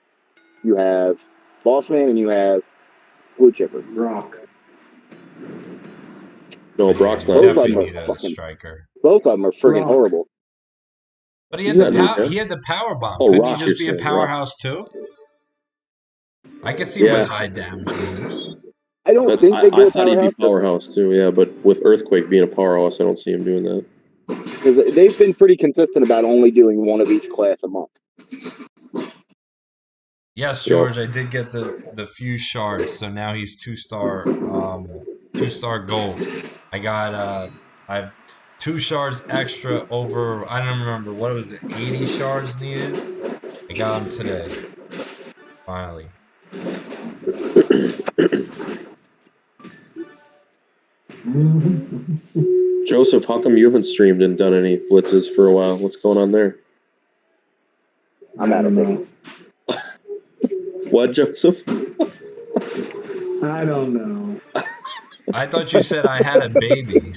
You have Bossman and you have Blue Chipper. Brock. No, Brock's not. Both of them are striker. Both of them are friggin' horrible. But he had the power bomb. Couldn't he just be a powerhouse too? I can see him with high damage moves. I don't think they go I thought he'd be powerhouse too, yeah, but with Earthquake being a powerhouse, I don't see him doing that. Because they've been pretty consistent about only doing one of each class a month. Yes, George, I did get the few shards, so now he's 2-star gold. I have 2 shards extra over, I don't remember, what was it, 80 shards needed? I got them today. Finally. Joseph, how come you haven't streamed and done any blitzes for a while? What's going on there? I'm out of it. What, Joseph? I don't know. I thought you said I had a baby.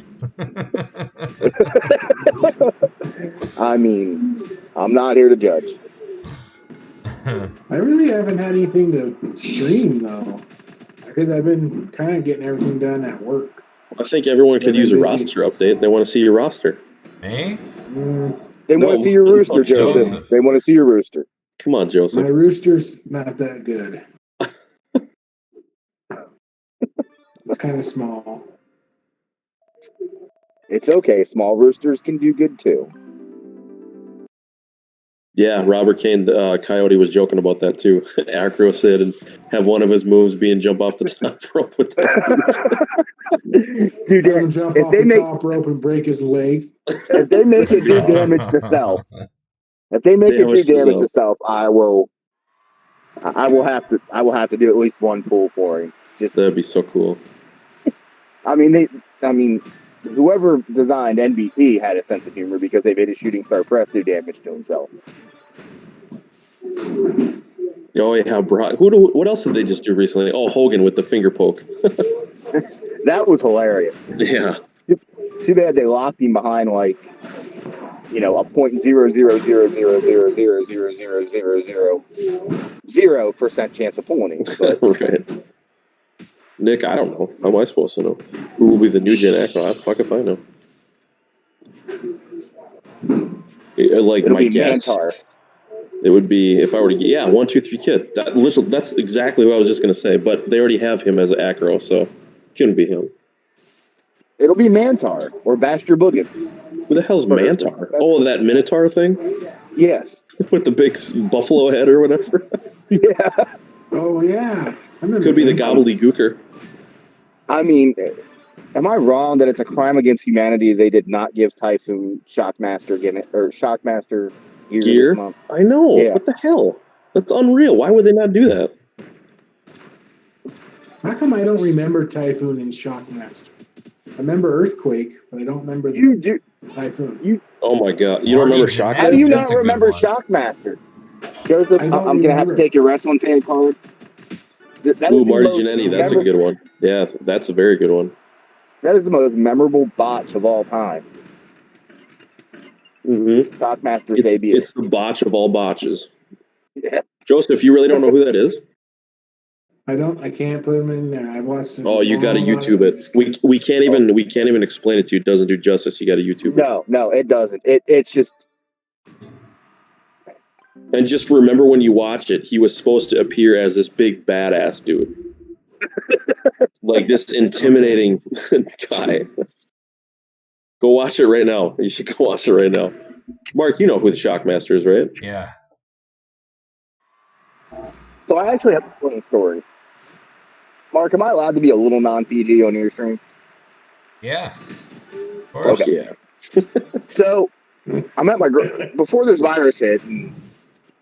I'm not here to judge. I really haven't had anything to stream, though, because I've been kind of getting everything done at work. I think everyone could use a roster update. They want to see your roster. Me? They want to see your rooster, Joseph. They want to see your rooster. Come on, Joseph. My rooster's not that good. It's kind of small. It's okay. Small roosters can do good, too. Yeah, Robert Kane, Coyote was joking about that, too. Acro said, and have one of his moves being jump off the top rope with that. Dude, jump off the top rope and break his leg. If they make it do damage to self, I will have to do at least one pull for him. That'd be so cool. Whoever designed NBT had a sense of humor because they made a shooting star press do damage to himself. Oh yeah, Brock. What else did they just do recently? Oh, Hogan with the finger poke. That was hilarious. Yeah. Too bad they locked him behind a .00000000000% chance of pulling him. But. Right. Nick, I don't know. How am I supposed to know? Who will be the new Gen Acro? Fuck if I know. Like It'll my guess, it would be if I were to 1, 2, 3 kid. That's exactly what I was just gonna say. But they already have him as an Acro, so it shouldn't be him. It'll be Mantar or Baxter Boogin. Who the hell's Mantar? Oh, that Minotaur thing? Yes. With the big buffalo head or whatever? Yeah. Oh, yeah. Could be the gobbledygooker. Am I wrong that it's a crime against humanity they did not give Typhoon Shockmaster gear this month? I know. Yeah. What the hell? That's unreal. Why would they not do that? How come I don't remember Typhoon and Shockmaster? I remember Earthquake, but I don't remember Typhoon. Oh my god. You don't remember Shockmaster? How do you not remember Shockmaster? Joseph, I'm going to have to take your wrestling fan card. Marty Jannetty, that's a good one. Yeah, that's a very good one. That is the most memorable botch of all time. Mm-hmm. Shockmaster's debut. It's the botch of all botches. Yeah. Joseph, you really don't know who that is? I can't put him in there. I've watched it. Oh, you got to YouTube it. We can't even explain it to you. It doesn't do justice. You got to YouTube it. No, it doesn't. It's just. And just remember when you watch it, he was supposed to appear as this big badass dude. Like this intimidating guy. Go watch it right now. You should go watch it right now. Mark, you know who the Shockmaster is, right? Yeah. So I actually have a funny story. Mark, am I allowed to be a little non-PG on your stream? Yeah. Of course. Okay. Yeah. So I'm at before this virus hit.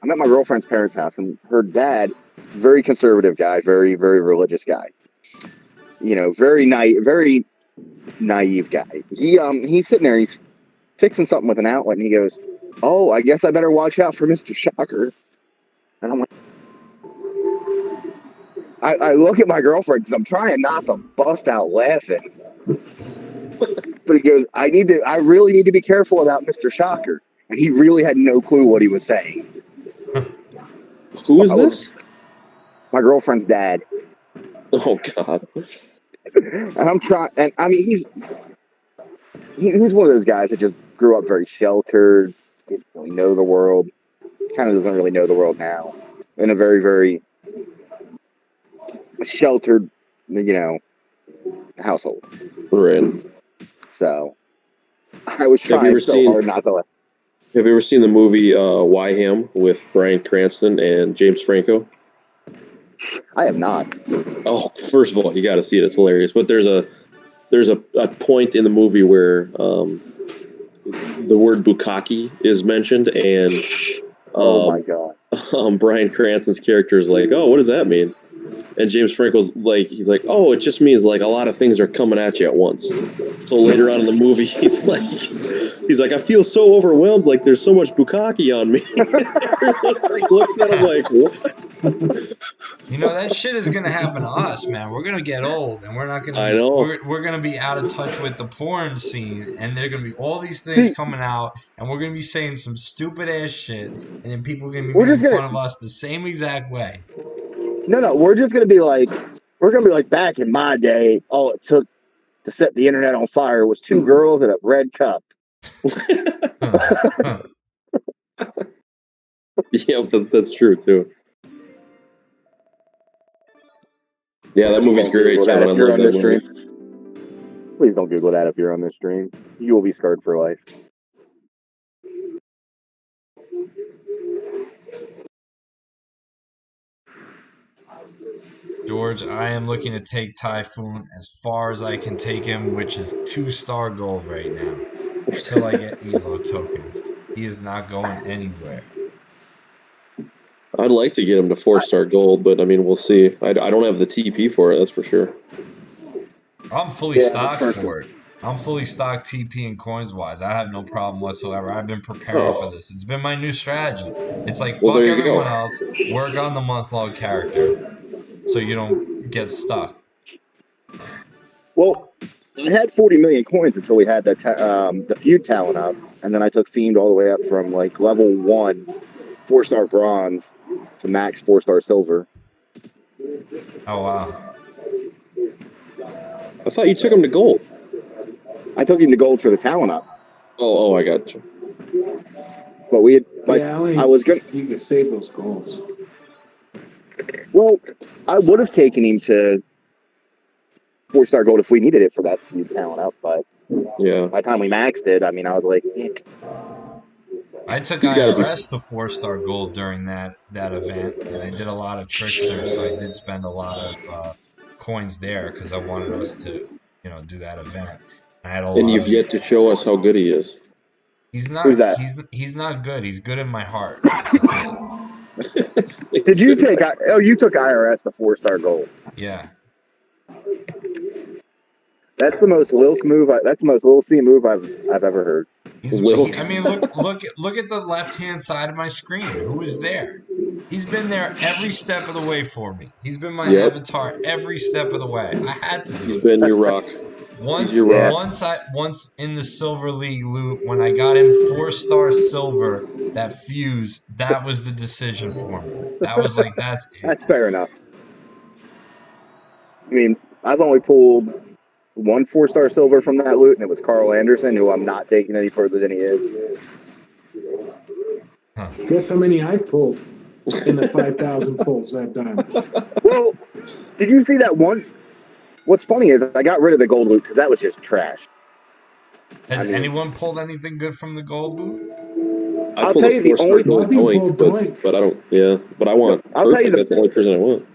I'm at my girlfriend's parents' house, and her dad, very conservative guy, very, very religious guy. You know, very naive guy. He's sitting there, he's fixing something with an outlet, and he goes, "Oh, I guess I better watch out for Mr. Shocker." And I'm like, I look at my girlfriend because I'm trying not to bust out laughing. But he goes, I really need to be careful about Mr. Shocker. And he really had no clue what he was saying. Who is this? My girlfriend's dad. Oh God. And I'm trying, and I mean, he's one of those guys that just grew up very sheltered, didn't really know the world, kind of doesn't really know the world now, in a very, very sheltered, household. Right. So I was trying hard not to laugh. Have you ever seen the movie Why Him with Bryan Cranston and James Franco? I have not. Oh, first of all, you got to see it. It's hilarious. But there's a point in the movie where the word bukkake is mentioned, and Oh my God. Bryan Cranston's character is like, "Oh, what does that mean?" And James Franco's like, he's like, "Oh, it just means like a lot of things are coming at you at once." So later on in the movie, he's like, "I feel so overwhelmed, like there's so much bukkake on me." Everyone like looks at him like, "What?" You know, that shit is gonna happen to us, man. We're gonna get old, and we're not gonna. I know. We're gonna be out of touch with the porn scene, and there are gonna be all these things coming out, and we're gonna be saying some stupid ass shit, and then people are gonna be making fun of us the same exact way. No, we're gonna be like back in my day. All it took to set the internet on fire was 2 girls and a red cup. Yeah, that's true too. Yeah, that movie's great. If you're on this stream, please don't Google that if you're on this stream. You will be scarred for life. George, I am looking to take Typhoon as far as I can take him, which is 2-star gold right now. Until I get Evo tokens. He is not going anywhere. I'd like to get him to 4-star gold, but I mean, we'll see. I don't have the TP for it, that's for sure. I'm fully stocked for it. I'm fully stocked TP and coins wise. I have no problem whatsoever. I've been preparing for this. It's been my new strategy. It's like, fuck everyone else, work on the month-long character so you don't get stuck. Well, I had 40 million coins until we had that the feud talent up, and then I took Fiend all the way up from like level 1, 4-star bronze, to max 4-star silver. Oh, wow. I thought you took him to gold. I took him to gold for the talent up. Oh, I got you. But we had, I was gonna. You could save those goals. Well, I would have taken him to 4-star gold if we needed it for that feud talent up, but yeah, by the time we maxed it, I mean, I was like, I took IRS to 4-star gold during that event, and I did a lot of tricks there, so I did spend a lot of coins there because I wanted us to, do that event. And you've yet to show us how good he is. He's not. He's not good. He's good in my heart. Did you take? Oh, you took IRS to 4-star gold. Yeah. That's the most Lilk move. That's the most Lil C move I've ever heard. I mean, look at the left-hand side of my screen. Who is there? He's been there every step of the way for me. He's been my avatar every step of the way. I had to. He's been your rock. Once You're once in the Silver League loot, when I got him 4-star silver, that fuse, that was the decision for me. That was like, that's it. That's fair enough. I mean, I've only pulled 1 4-star silver from that loot, and it was Carl Anderson, who I'm not taking any further than he is. Guess how many I've pulled in the 5,000 pulls I've done. Well, did you see that one? What's funny is I got rid of the gold loot because that was just trash. Has anyone pulled anything good from the gold loot? I'll tell you the only doink, but I don't. Yeah, but I want. I'll tell you that's the only person I want.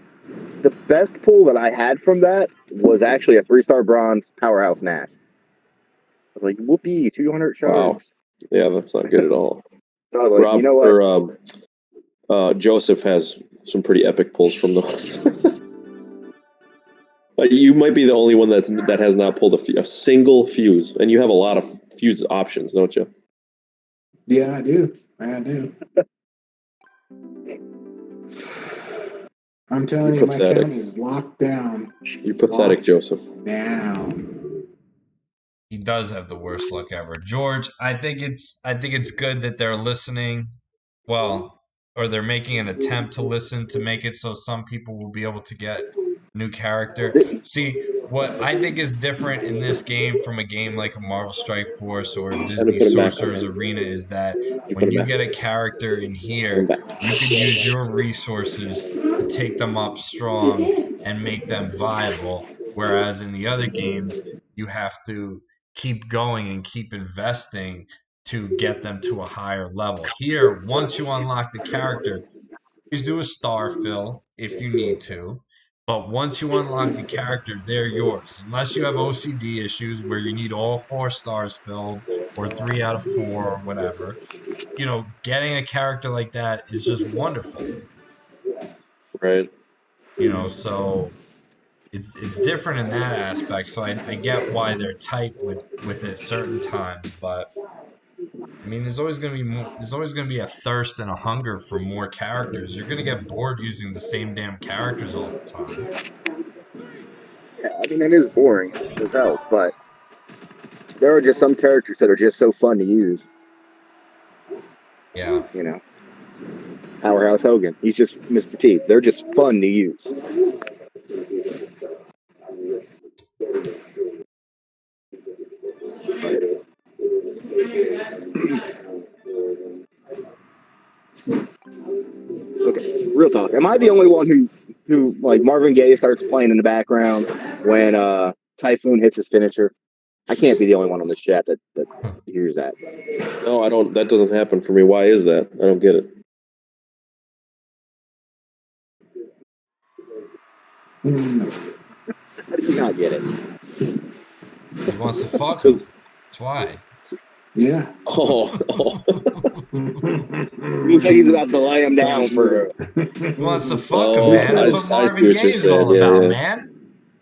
The best pull that I had from that was actually a 3-star bronze powerhouse Nash. I was like, whoopee, 200 shards. Wow. Yeah, that's not good at all. So I was like, Rob, you know what? Joseph has some pretty epic pulls from those. You might be the only one that has not pulled a single fuse, and you have a lot of fuse options, don't you? Yeah, I do. I'm telling you, my account is locked down. You're pathetic, Joseph. Down. He does have the worst luck ever. George, I think it's good that they're listening. Well, or they're making an attempt to listen to make it so some people will be able to get new character. See, what I think is different in this game from a game like a Marvel Strike Force or Disney Sorcerer's Arena is that when you get a character in here, you can use your resources to take them up strong and make them viable. Whereas in the other games, you have to keep going and keep investing to get them to a higher level. Here, once you unlock the character, please do a star fill if you need to. But once you unlock the character, they're yours. Unless you have OCD issues where you need all 4 stars filled or 3 out of 4 or whatever. You know, getting a character like that is just wonderful. Right. You know, so it's different in that aspect. So I get why they're tight with it certain times, but I mean, there's always going to be a thirst and a hunger for more characters. You're going to get bored using the same damn characters all the time. Yeah, I mean, it is boring as hell, but there are just some characters that are just so fun to use. Yeah. You know, Powerhouse Hogan. He's just Mr. T. They're just fun to use. Okay, real talk. Am I the only one who like Marvin Gaye starts playing in the background when Typhoon hits his finisher? I can't be the only one on this chat that hears that. No, I don't. That doesn't happen for me. Why is that? I don't get it. How do you not get it? He wants to fuck him. That's why. Yeah. Oh. Looks like he's about to lay him down for. He wants to fuck him, man. That's what Marvin Gaye is all about, man.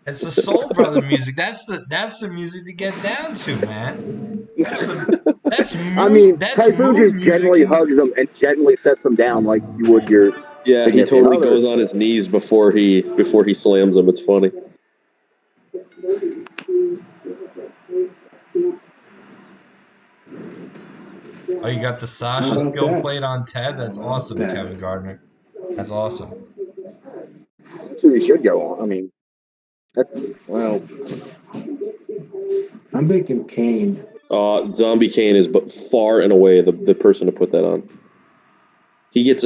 It's the Soul Brother music. That's the music to get down to, man. That's mood, I mean, that's Typhoon just gently hugs them and gently sets them down like you would your. Yeah, he totally goes on his knees before he slams them. It's funny. Oh, you got the Sasha skill plate on Ted? That's awesome, Kevin Gardner. That's awesome. That's who he should go on. I mean, well. I'm thinking Kane. Zombie Kane is but far and away the person to put that on. He gets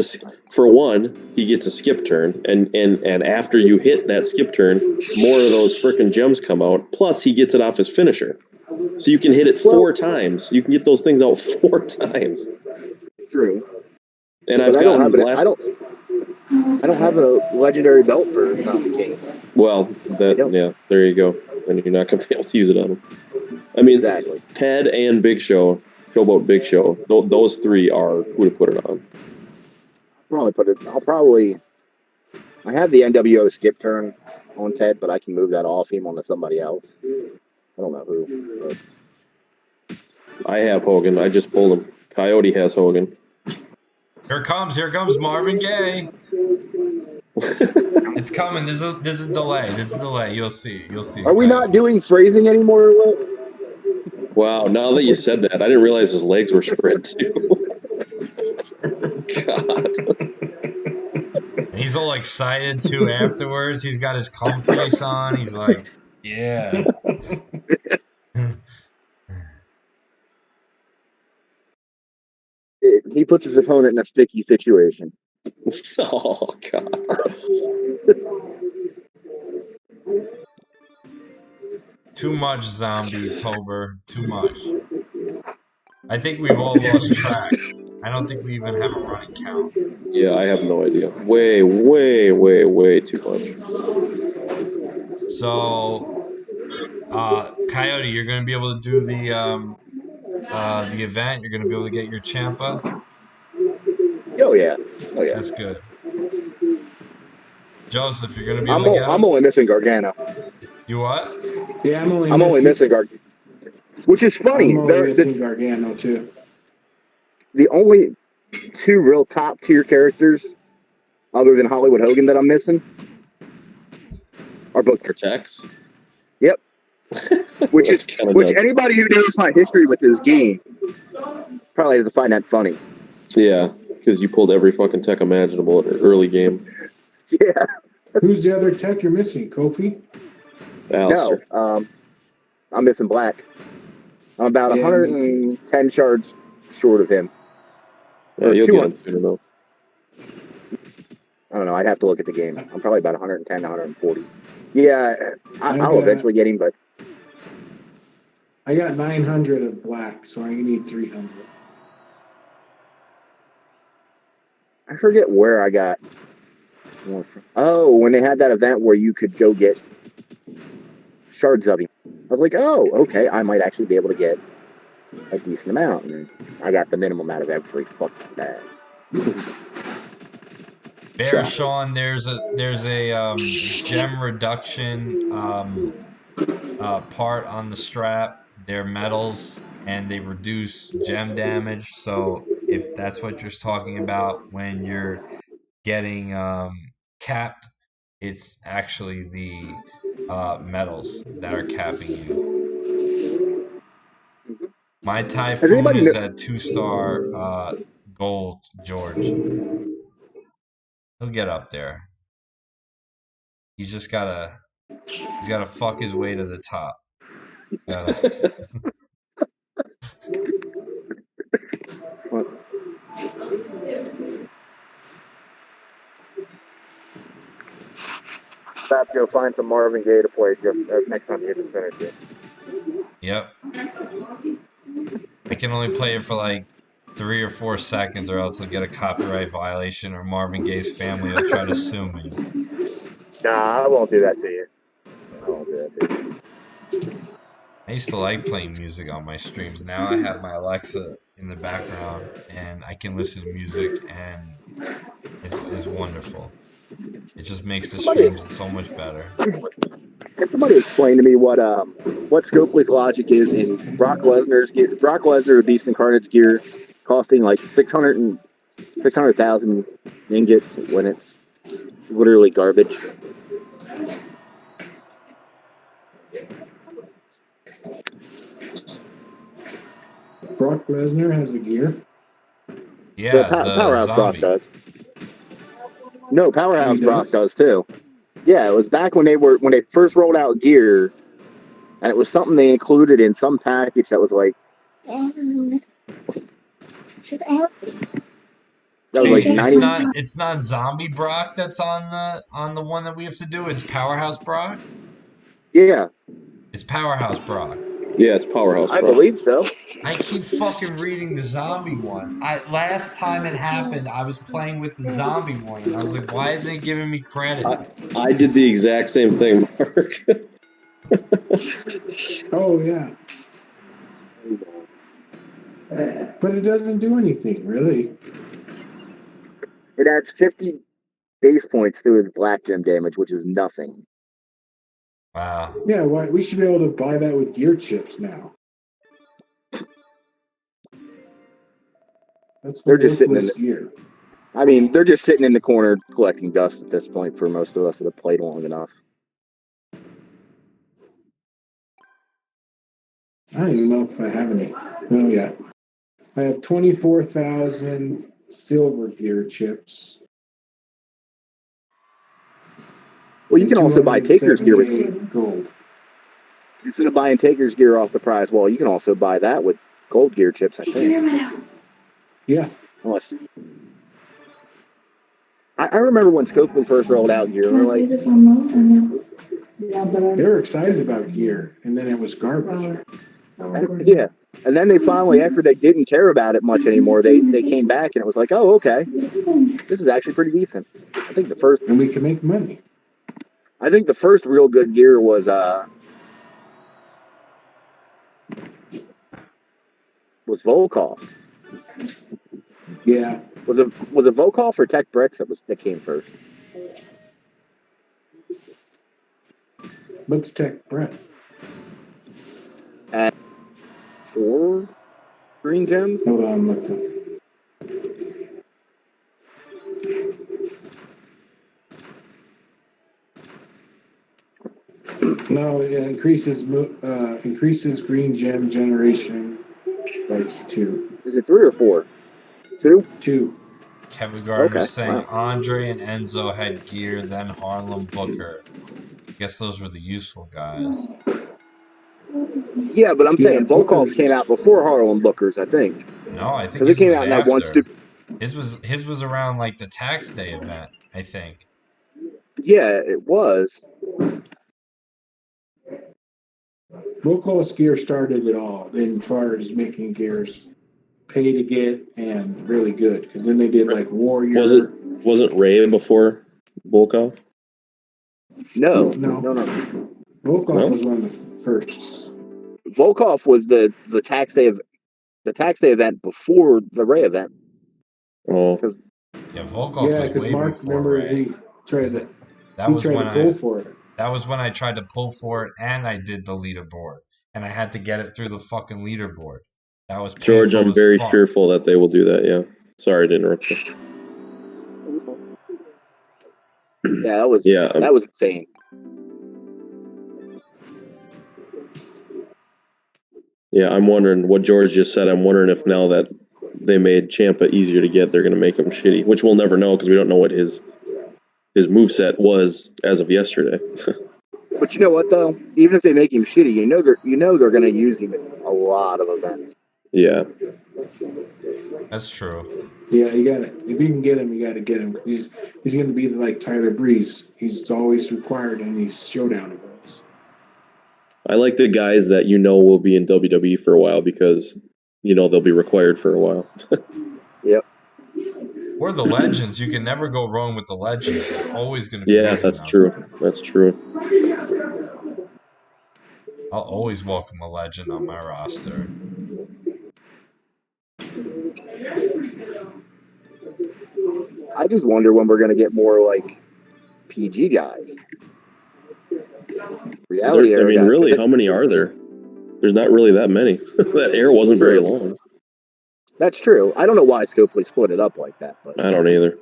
he gets a skip turn, and after you hit that skip turn, more of those frickin' gems come out. Plus, he gets it off his finisher, so you can hit it 4 times. You can get those things out 4 times. True. And I don't have a legendary belt for Zombie King. Well, there you go. And you're not gonna be able to use it on him. I mean, exactly. Ted and Big Show, Showboat Big Show. Those 3 are who to put it on. I have the NWO skip turn on Ted, but I can move that off him onto somebody else. I don't know who. I have Hogan. I just pulled him. Coyote has Hogan. Here comes Marvin Gaye. It's coming. There's a delay. There's a delay. You'll see. You'll see. Are we not doing phrasing anymore or what? Wow, now that you said that, I didn't realize his legs were spread too. God. And he's all excited too afterwards. He's got his cum face on. He's like, yeah. He puts his opponent in a sticky situation. Oh, God. Too much zombie, Tober. Too much. I think we've all lost track. I don't think we even have a running count. Yeah, I have no idea. Way, way, way, way too much. So, Coyote, you're going to be able to do the event. You're going to be able to get your Champa. Oh yeah. Oh yeah. That's good. Joseph, you're going to be able to get him? I'm only missing Gargano. You what? Yeah, I'm only missing Gargano. Which is funny. I'm only missing Gargano too. The only two real top tier characters, other than Hollywood Hogan, that I'm missing are both Protects. Yep. Which nuts. Anybody who knows my history with this game probably has to find that funny. Yeah, because you pulled every fucking tech imaginable in an early game. Yeah. Who's the other tech you're missing? Kofi? Alistair. No. I'm missing Black. I'm about 110 shards short of him. Yeah, you'll get him soon enough. I don't know. I'd have to look at the game. I'm probably about 110 to 140. Yeah, I'll eventually get him, but I got 900 of Black, so I need 300. I forget where I got more from. Oh, when they had that event where you could go get shards of him. I was like, oh, okay, I might actually be able to get a decent amount. And I got the minimum out of every fucking bag. Bear Sean, there's a gem reduction part on the strap. They're metals and they reduce gem damage. So if that's what you're talking about when you're getting capped, it's actually the metals that are capping you. My Typhoon is at 2-star gold, George. He'll get up there. He's gotta fuck his way to the top. Stop, Joe. Find some Marvin Gaye to play next time you get to finish it. Yep. I can only play it for like 3 or 4 seconds, or else I'll get a copyright violation, or Marvin Gaye's family will try to sue me. Nah, I won't do that to you. I won't do that to you. I used to like playing music on my streams. Now I have my Alexa in the background, and I can listen to music, and it's wonderful. It just makes the streams so much better. Can somebody explain to me what Scopely's logic is in Brock Lesnar's gear? Brock Lesnar, Beast Incarnate's gear, costing like 600,000 ingots when it's literally garbage. Brock Lesnar has a gear. Yeah, the Powerhouse zombie. Brock does. No, Powerhouse Brock does too. Yeah, it was back when they first rolled out gear, and it was something they included in some package that was like. That was like 90. It's not Zombie Brock that's on the one that we have to do. It's Powerhouse Brock. Yeah. It's Powerhouse Brock. Yeah, it's Powerhouse Brock. I believe so. I keep fucking reading the zombie one. Last time it happened, I was playing with the zombie one, and I was like, why isn't it giving me credit? I did the exact same thing, Mark. Oh, yeah. But it doesn't do anything, really. It adds 50 base points to his black gem damage, which is nothing. Wow. Yeah, we should be able to buy that with gear chips now. They're just sitting in the gear. I mean, they're just sitting in the corner collecting dust at this point for most of us that have played long enough. I don't even know if I have any. Oh, yeah. I have 24,000 silver gear chips. Well, you can also buy Taker's gear with 278 gold. instead of buying Taker's gear off the prize wall. You can also buy that with gold gear chips, I think. Yeah. Unless I remember when Scopely first rolled out gear, and we're like, They were excited about gear, and then it was garbage. yeah. And then they finally, after they didn't care about it much anymore, they came back and it was like, oh, okay, this is actually pretty decent. I think the first And we can make money. real good gear was Volkov's. Yeah. Was it Volkov or Tech Bricks that came first? Let's tech Brett. At 4 green gems? Hold on, I'm looking. No, it increases green gem generation by 2. Is it 3 or 4? 2? 2. Kevin Gardner Okay, saying wow. Andre and Enzo had gear, then Harlem Booker. I guess those were the useful guys. Yeah, but I'm saying Volkov's Booker's came out before Harlem Booker's, I think. No, I think Because it his came was out in that one after. stupid. His was around like the tax day event, I think. Yeah, it was. Volkov's gear started it all, as far as making gears pay to get and really good. Because then they did like Warrior. Wasn't Ray before Volkov? No. Volkov was one of the first. Volkov was the tax day event before the Ray event. Oh. Yeah, Volkov was because way Mark, before remember, Ray. he tried to when pull for it. That was when I tried to pull for it, and I did the leaderboard, and I had to get it through the fucking leaderboard. That was George, painful I'm as very fuck. fearful that they will do that, yeah. Sorry to interrupt you. Yeah, that was insane. Yeah, I'm wondering what George just said. I'm wondering if now that they made Ciampa easier to get, they're going to make him shitty, which we'll never know because we don't know what his moveset was as of yesterday. But you know what though? Even if they make him shitty, you know they're going to use him in a lot of events. Yeah. That's true. Yeah, you got it. If you can get him, you got to get him. He's going to be like Tyler Breeze. He's always required in these showdown events. I like the guys that will be in WWE for a while because they'll be required for a while. Yep. Or the legends. You can never go wrong with the legends. They're always going to be Yeah, that's true. That's true. I'll always welcome a legend on my roster. I just wonder when we're going to get more like PG guys. Reality era guys. Really, how many are there? There's not really that many. That era wasn't very long. That's true. I don't know why Scopely split it up like that, but I don't either.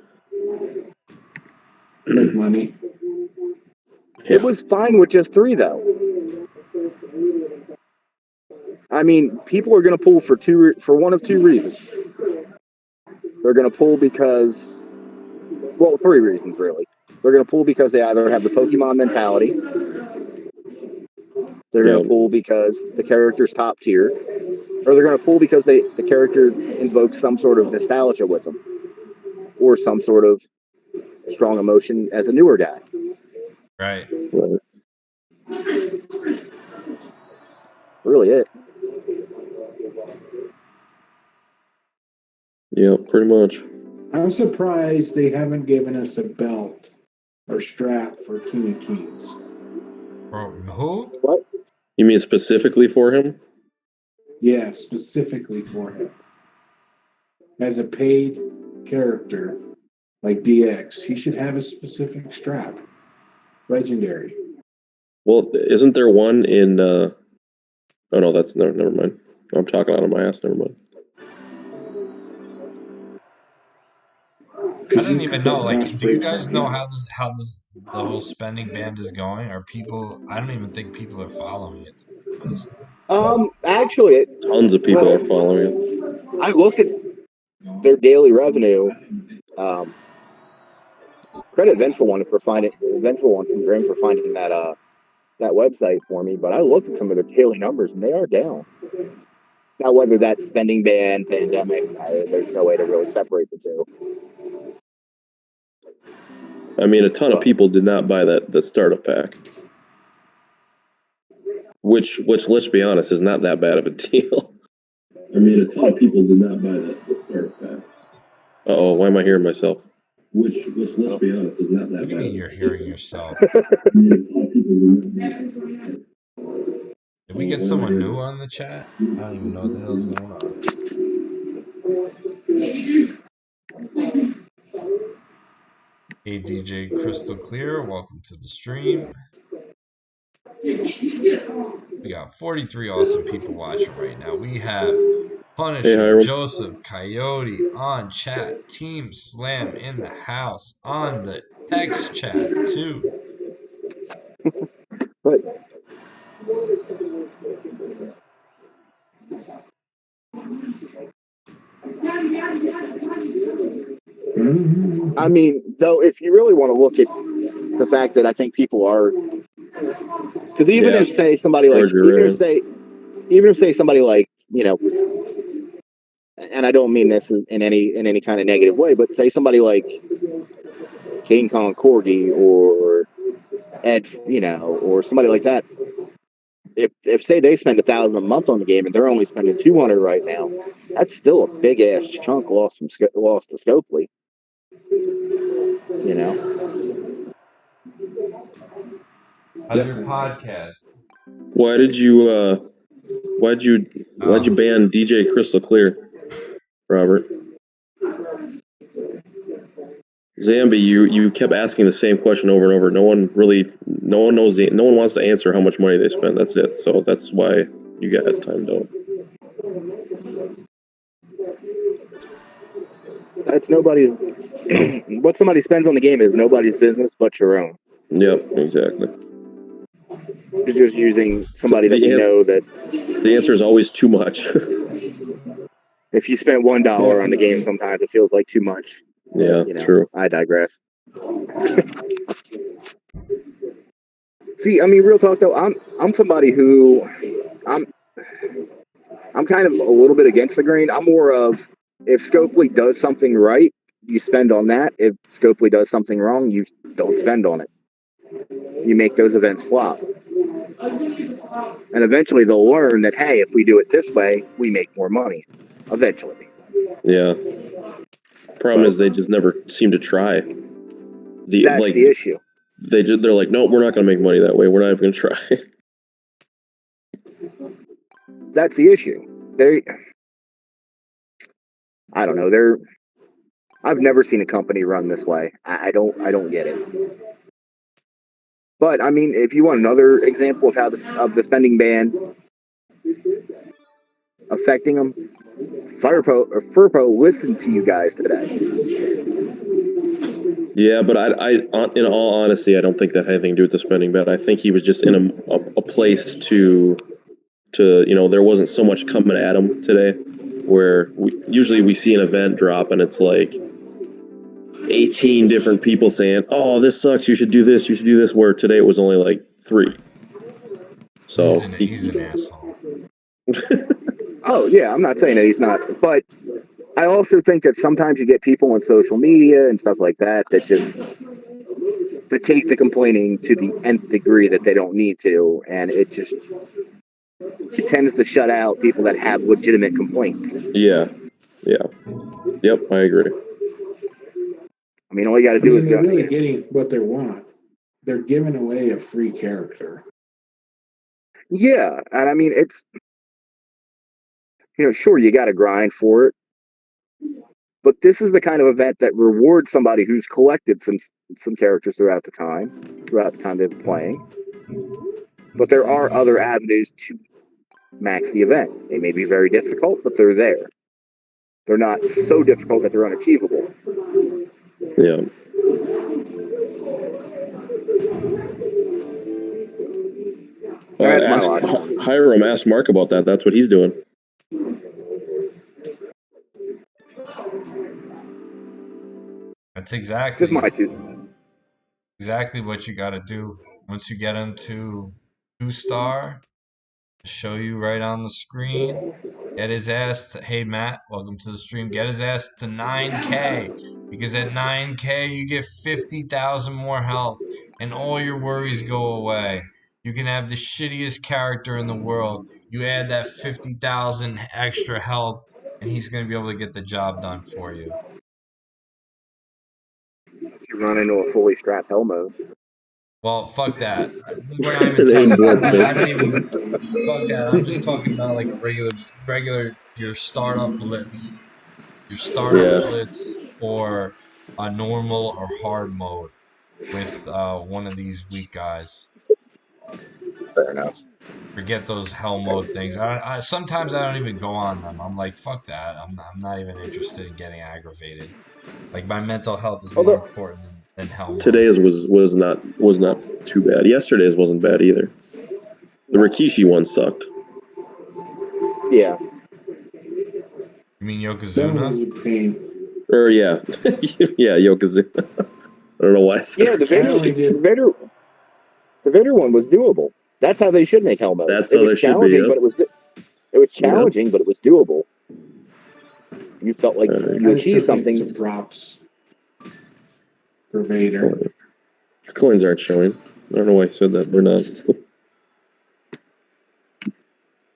Make money. It was fine with just 3 though. I mean, people are going to pull for one of 2 reasons. They're going to pull because, 3 reasons really. They're going to pull because they either have the Pokemon mentality, they're going to pull because the character's top tier, or they're going to pull because the character invokes some sort of nostalgia with them, or some sort of strong emotion as a newer guy. Right. Really it. Yeah, pretty much. I'm surprised they haven't given us a belt or strap for King of Kings. For who? What? You mean specifically for him? Yeah, specifically for him. As a paid character like DX, he should have a specific strap. Legendary. Well, isn't there one in... Oh, no, that's... Never mind. I'm talking out of my ass. Never mind. didn't even know. Like, Fast do you breaks guys on know you. how this the whole spending band is going? Are people? I don't even think people are following it. To be honest. Actually, Tons of people are following it. I looked at their daily revenue. Credit Vengeful One for finding Vengeful One from Grim for finding that website for me. But I looked at some of their daily numbers and they are down. Now, whether that's spending ban, pandemic, there's no way to really separate the two. I mean, a ton of people did not buy the startup pack, which let's be honest, is not that bad of a deal. I mean, a ton of people did not buy the startup pack. Uh-oh, why am I hearing myself? Which let's be honest, is not that What do you bad. mean you're hearing yourself? I mean, a ton of people did not buy Did we get someone new on the chat? I don't even know what the hell's going on. Hey DJ Crystal Clear, welcome to the stream. We got 43 awesome people watching right now. We have Punisher, Joseph, Coyote on chat, Team Slam in the house, on the text chat too. But I mean, though, if you really want to look at the fact that I think people are, because even if say somebody like, even if say somebody like, you know, and I don't mean this in any kind of negative way, but say somebody like King Kong Corgi or Ed, you know, or somebody like that. If say they spend $1,000 a month on the game and they're only spending $200 right now, that's still a big ass chunk lost to Scopely. You know. How's your podcast? Why'd you ban DJ Crystal Clear, Robert? Zambi, you kept asking the same question over and over. No one wants to answer how much money they spend. That's it. So that's why you got timed out. That's nobody's. What somebody spends on the game is nobody's business but your own. Yep, exactly. You're just using somebody that you know that. The answer is always too much. If you spend $1 on the game, sometimes it feels like too much. Yeah, you know, true. I digress. See, I mean, real talk though, I'm somebody who I'm kind of a little bit against the grain. I'm more of, if Scopely does something right, you spend on that. If Scopely does something wrong, you don't spend on it. You make those events flop. And eventually they'll learn that, hey, if we do it this way, we make more money. Eventually. Yeah. Problem is they just never seem to try. That's the issue. They're like, no, we're not going to make money that way. We're not even going to try. That's the issue. I don't know. I've never seen a company run this way. I don't get it. But I mean, if you want another example of how the spending ban affecting them, FurPro listened to you guys today. Yeah, but I in all honesty, I don't think that had anything to do with the spending ban. I think he was just in a place to there wasn't so much coming at him today, where usually we see an event drop and it's like 18 different people saying, oh, this sucks, you should do this, where today it was only like 3. So he's an asshole. Oh yeah, I'm not saying that he's not, but I also think that sometimes you get people on social media and stuff like that just take the complaining to the nth degree that they don't need to, and it tends to shut out people that have legitimate complaints. Yeah. Yep, I agree. I mean, all you got to do is they're really getting what they want. They're giving away a free character. Yeah, and I mean, it's, sure, you got to grind for it, but this is the kind of event that rewards somebody who's collected some characters throughout the time they've been playing. But there are other avenues to max the event. They may be very difficult, but they're there. They're not so difficult that they're unachievable. Yeah. That's my logic. Hiram asked Mark about that. That's what he's doing. That's exactly Just my two. exactly what you got to do. Once you get into 2-star, show you right on the screen. Get his ass to, hey Matt, welcome to the stream. Get his ass to 9K, because at 9K you get 50,000 more health and all your worries go away. You can have the shittiest character in the world. You add that 50,000 extra health and he's going to be able to get the job done for you. If you run into a fully strapped Helmo. Well, fuck that. We're not even talking about that. I don't even fuck that. I'm just talking about like a regular your startup blitz. Your startup blitz or a normal or hard mode with one of these weak guys. Fair enough. Forget those hell mode things. I sometimes I don't even go on them. I'm like, fuck that. I'm not even interested in getting aggravated. Like my mental health is more important than hell mode. Today's was not too bad. Yesterday's wasn't bad either. The Rikishi one sucked. Yeah. You mean That was Yokozuna? a pain. Or yeah, yeah, Yokozuna. I don't know why. I said Yeah, the Rikishi. Vader one was doable. That's how they should make Helmo. That's It how was they should be. challenging, Yep. but it was challenging, but it was doable. You felt like you I achieved should get something. some props for Vader. Coins aren't showing. I don't know why he said that. They're not. At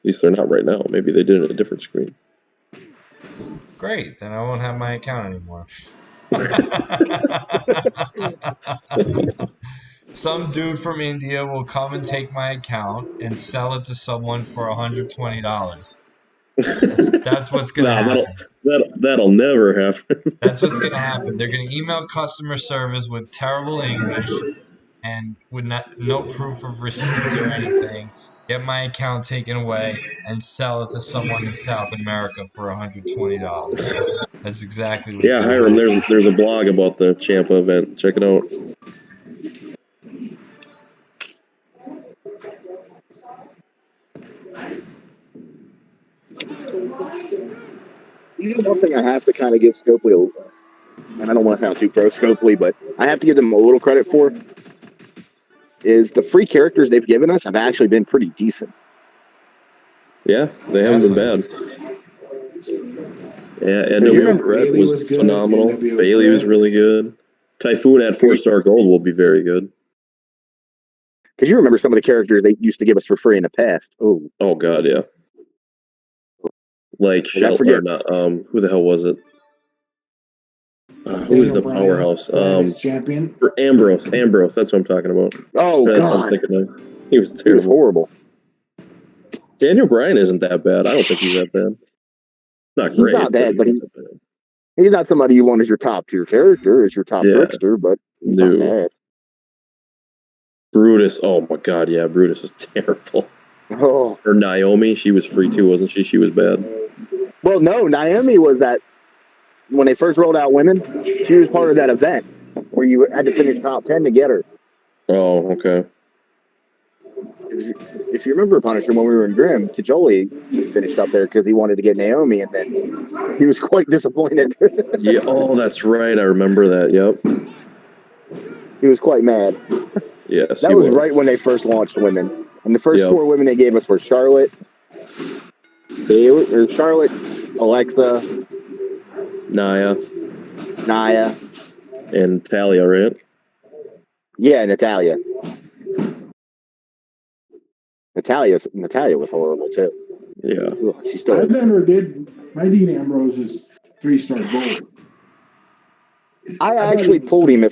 least they're not right now. Maybe they did it at a different screen. Great, then I won't have my account anymore. Some dude from India will come and take my account and sell it to someone for $120. That's what's gonna happen. That'll never happen. That's what's gonna happen. They're gonna email customer service with terrible English and with no proof of receipts or anything. Get my account taken away and sell it to someone in South America for $120. That's exactly what's Yeah, gonna Hiram. happen. There's a blog about the Champa event. Check it out. You know, one thing I have to kind of give Scopely, and I don't want to sound too pro Scopely, but I have to give them a little credit for, is the free characters they've given us have actually been pretty decent. Yeah, they haven't been bad. Yeah, NWO Brett was phenomenal. Bailey was really good. Typhoon at 4-star gold will be very good. Because you remember some of the characters they used to give us for free in the past. Oh God, yeah. Like or not, who the hell was it? Who was the powerhouse? Champion. Ambrose. That's what I'm talking about. Oh God, I'm thinking of. He was terrible. He was horrible. Daniel Bryan isn't that bad. I don't think he's that bad. Not great. He's not bad, but he's not somebody you want as your top tier character, as your top trickster, but he's not bad. Brutus. Oh my God, yeah, Brutus is terrible. Oh. Or Naomi, she was free too, wasn't she? She was bad. Well, no, Naomi was that when they first rolled out women. She was part of that event where you had to finish top 10 to get her. Oh, okay. If you remember Punisher when we were in Grimm, Tajoli finished up there because he wanted to get Naomi, and then he was quite disappointed. Yeah. Oh, that's right. I remember that. Yep. He was quite mad. Yes. That was right when they first launched women, and the first 4 women they gave us were Charlotte, Alexa, Naya, and Talia, right? Yeah, Natalia. Natalia was horrible too. Yeah. She still. I never did. My Dean Ambrose is 3-star gold. I actually pulled him at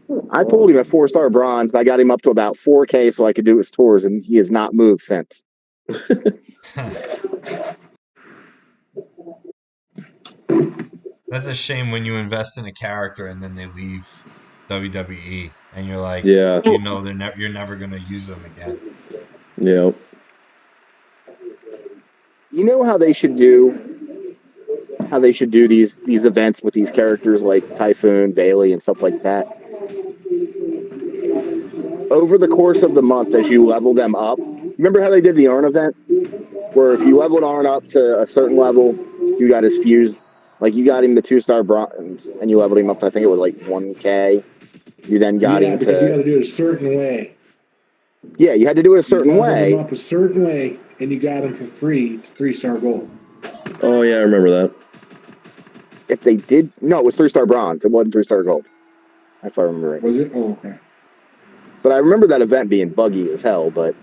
4-star bronze. I got him up to about 4K so I could do his tours, and he has not moved since. That's a shame when you invest in a character and then they leave WWE and you're like, yeah, you know, you're never gonna use them again. Yeah. You know how they should do how they should do these events with these characters like Typhoon, Bailey, and stuff like that. Over the course of the month, as you level them up, remember how they did the Arn event? Where if you leveled Arn up to a certain level, you got his fuse. Like, you got him the 2-star bronze, and you leveled him up to, I think it was like 1K. You then got him because you got to do it a certain way. Yeah, you had to do it a certain way. You leveled him up a certain way, and you got him for free, 3-star gold. Oh, yeah, I remember that. If they did... No, it was 3-star bronze. It wasn't 3-star gold. If I remember right. Was it? Oh, okay. But I remember that event being buggy as hell, but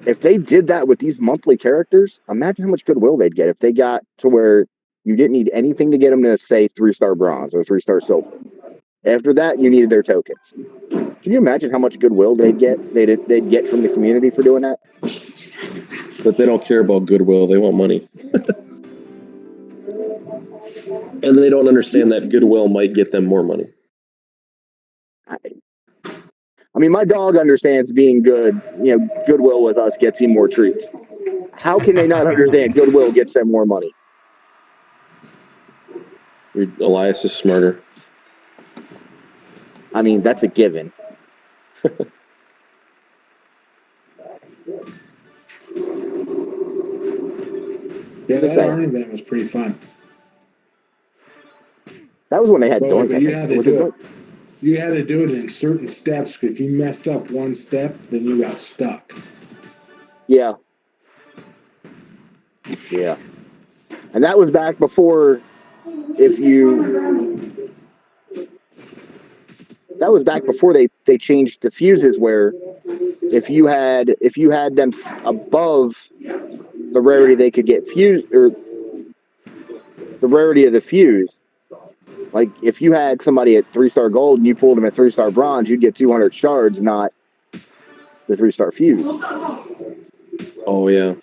if they did that with these monthly characters, imagine how much goodwill they'd get if they got to where you didn't need anything to get them to, say, 3-star bronze or 3-star silver. After that, you needed their tokens. Can you imagine how much goodwill they'd get from the community for doing that? But they don't care about goodwill. They want money. And they don't understand that goodwill might get them more money. I mean, my dog understands being good. You know, goodwill with us gets him more treats. How can they not understand goodwill gets them more money? Elias is smarter. I mean, that's a given. Yeah, that Arn event was pretty fun. That was when they had Doink. But you had to do it in certain steps. If you messed up one step, then you got stuck. Yeah. Yeah. And that was back before that was back before they changed the fuses, where if you had them above the rarity they could get fused, or the rarity of the fuse, like if you had somebody at 3-star gold and you pulled them at 3-star bronze, you'd get 200 shards, not the 3-star fuse. Oh yeah.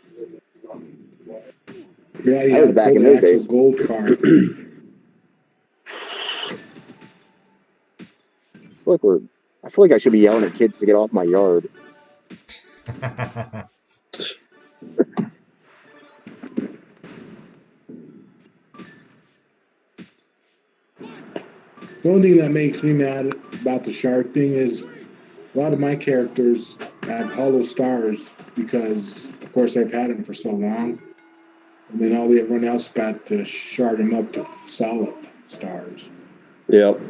Yeah, you had back in those days. Gold card. I feel like I should be yelling at kids to get off my yard. The only thing that makes me mad about the shark thing is a lot of my characters have hollow stars because, of course, I've had them for so long. And then everyone else got to shard them up to solid stars. Yep.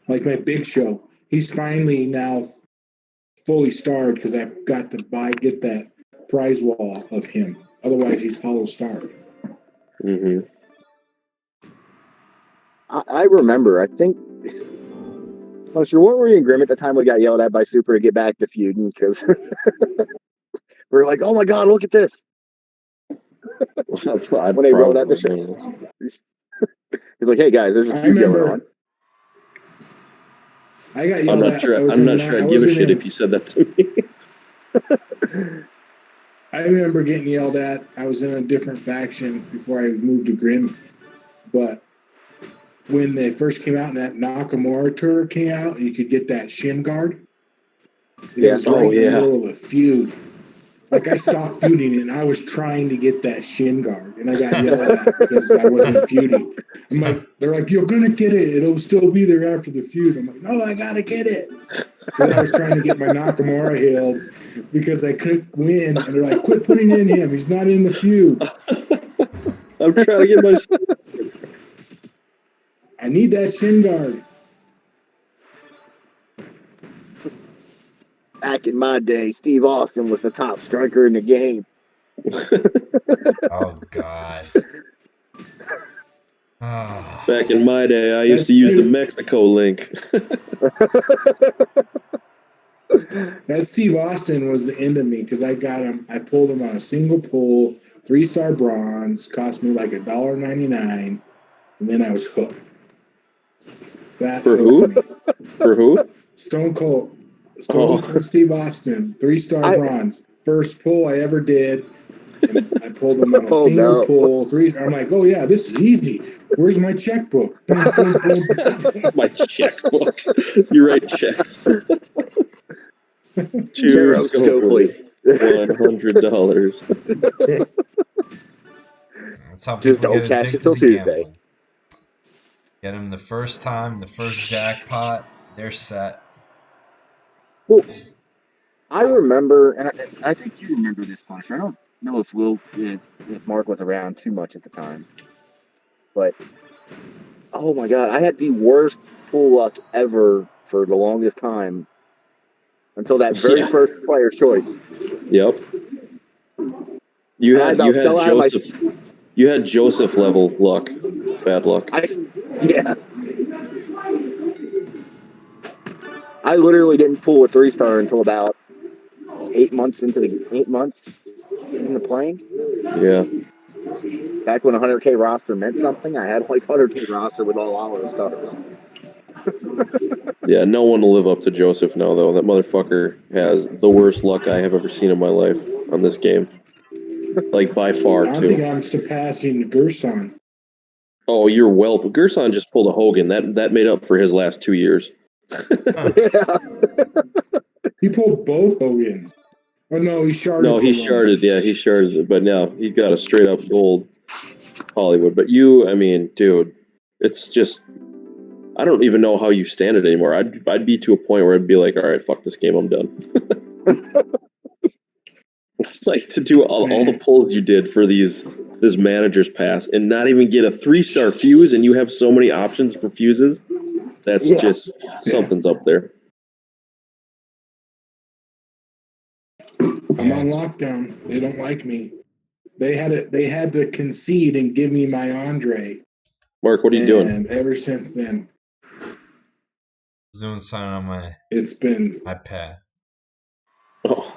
Like my Big Show, he's finally now fully starred because I got to get that prize wall of him. Otherwise, he's hollow starred. Mm-hmm. I remember, I think, well, sure, what were you in Grim at the time we got yelled at by Super to get back to feuding? Because we're like, oh my God, look at this. When they rolled out the show. He's like, hey guys, there's a feud going on. I got yelled at. I'm not sure I'd give a shit if you said that to me. I remember getting yelled at. I was in a different faction before I moved to Grim. But when they first came out and that Nakamura tour came out, you could get that shin guard. It was right in the middle of a feud. Like, I stopped feuding and I was trying to get that shin guard. And I got yelled at because I wasn't feuding. I'm like, they're like, you're going to get it. It'll still be there after the feud. I'm like, no, I got to get it. So I was trying to get my Nakamura healed because I couldn't win. And they're like, quit putting in him. He's not in the feud. I'm trying to get my... I need that shin guard. Back in my day, Steve Austin was the top striker in the game. Oh, God. Oh. Back in my day, I used to use the Mexico link. That Steve Austin was the end of me because I got him. I pulled him on a single pull, 3-star bronze, cost me like $1.99, and then I was hooked. For who? For who? Stone Cold Steve Austin, 3-star bronze. First pull I ever did. And I pulled him on a single pull. I'm like, oh yeah, this is easy. Where's my checkbook? My checkbook. You write checks. Cheers, Scopely. $100. That's how Just people don't get cash it addicted till to Tuesday. gambling. Get them the first time, the first jackpot, they're set. Well, I remember, and I think you remember this, Punisher. I don't know if Mark was around too much at the time, but oh my god, I had the worst pull luck ever for the longest time until that very Yeah. first player choice. Yep. You I had about fell out of my. You had Joseph level luck, bad luck. Yeah. I literally didn't pull a 3-star until about 8 months into playing. Yeah. Back when 100K roster meant something, I had like 100K roster with all hollow stars. Yeah, no one will live up to Joseph now, though. That motherfucker has the worst luck I have ever seen in my life on this game. Like, by far, I don't think too. I'm surpassing Gerson. Oh, you're well. But Gerson just pulled a Hogan. That made up for his last 2 years. Yeah. He pulled both Hogans. Oh no, he sharded. No, he the one. sharded. Yeah, he sharded it. But now he's got a straight up gold Hollywood. But you, I mean, dude, it's just. I don't even know how you stand it anymore. I'd be to a point where I'd be like, all right, fuck this game, I'm done. Like to do all the pulls you did for this manager's pass and not even get a 3-star fuse, and you have so many options for fuses. That's just something's up there. I'm on lockdown. They don't like me. They had to concede and give me my Andre. Mark, what are you doing? And ever since then, Doing something on my it's been iPad. Oh,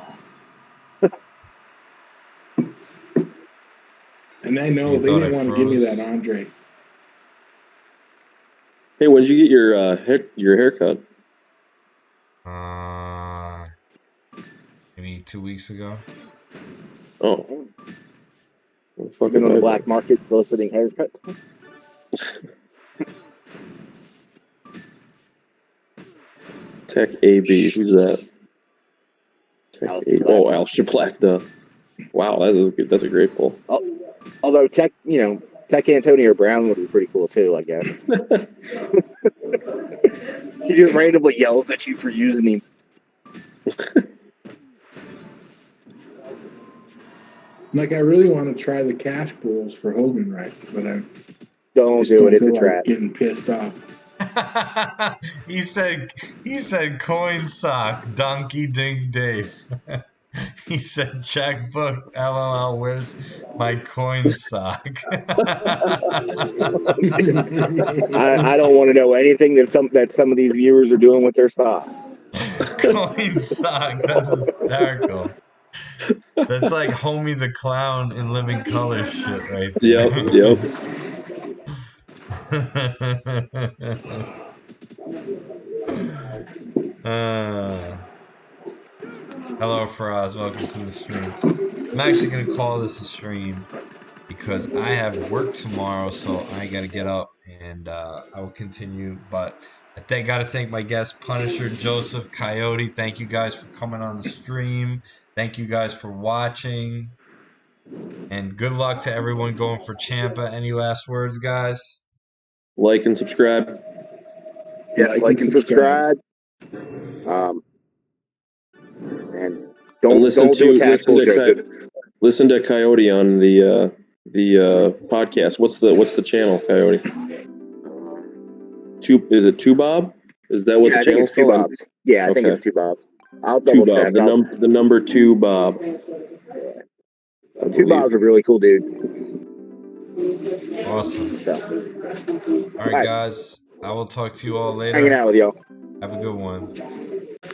and I know You they thought didn't I want to give me froze? that Andre. hey, when did you get your haircut? Maybe 2 weeks ago. Oh, Been on the black market soliciting haircuts. Tech AB, who's that? Tech AB. Oh, Al Shaplak, wow, that is good. That's a great pull. Although Tech Antonio Brown would be pretty cool too, I guess. He just randomly yells at you for using him. Like I really want to try the cash pools for Hogan, right? But I Don't do it. It's a feel trap. like getting pissed off. he said coin sock, donkey ding Dave. He said checkbook, LOL, where's my coin sock? I don't want to know anything that some of these viewers are doing with their stocks. Coin sock, that's hysterical. That's like Homie the Clown in Living Color shit right there. Yep. Hello, Faraz. Welcome to the stream. I'm actually going to call this a stream because I have work tomorrow, so I got to get up and I will continue. But I got to thank my guests, Punisher, Joseph, Coyote. Thank you guys for coming on the stream. Thank you guys for watching. And good luck to everyone going for Champa. Any last words, guys? Like and subscribe. Yes, like and subscribe. And don't do a cash pull, Joseph. Listen to Coyote on the podcast. What's the channel, Coyote? Is it Two Bob? Is that what the channel's called? I think it's 2 Bobs. Yeah, I think it's 2 Bobs. I'll Two double check. Bob. The number 2 Bob. 2 Bob's a really cool dude. Awesome. So. All right, guys. I will talk to you all later. Hanging out with y'all. Have a good one.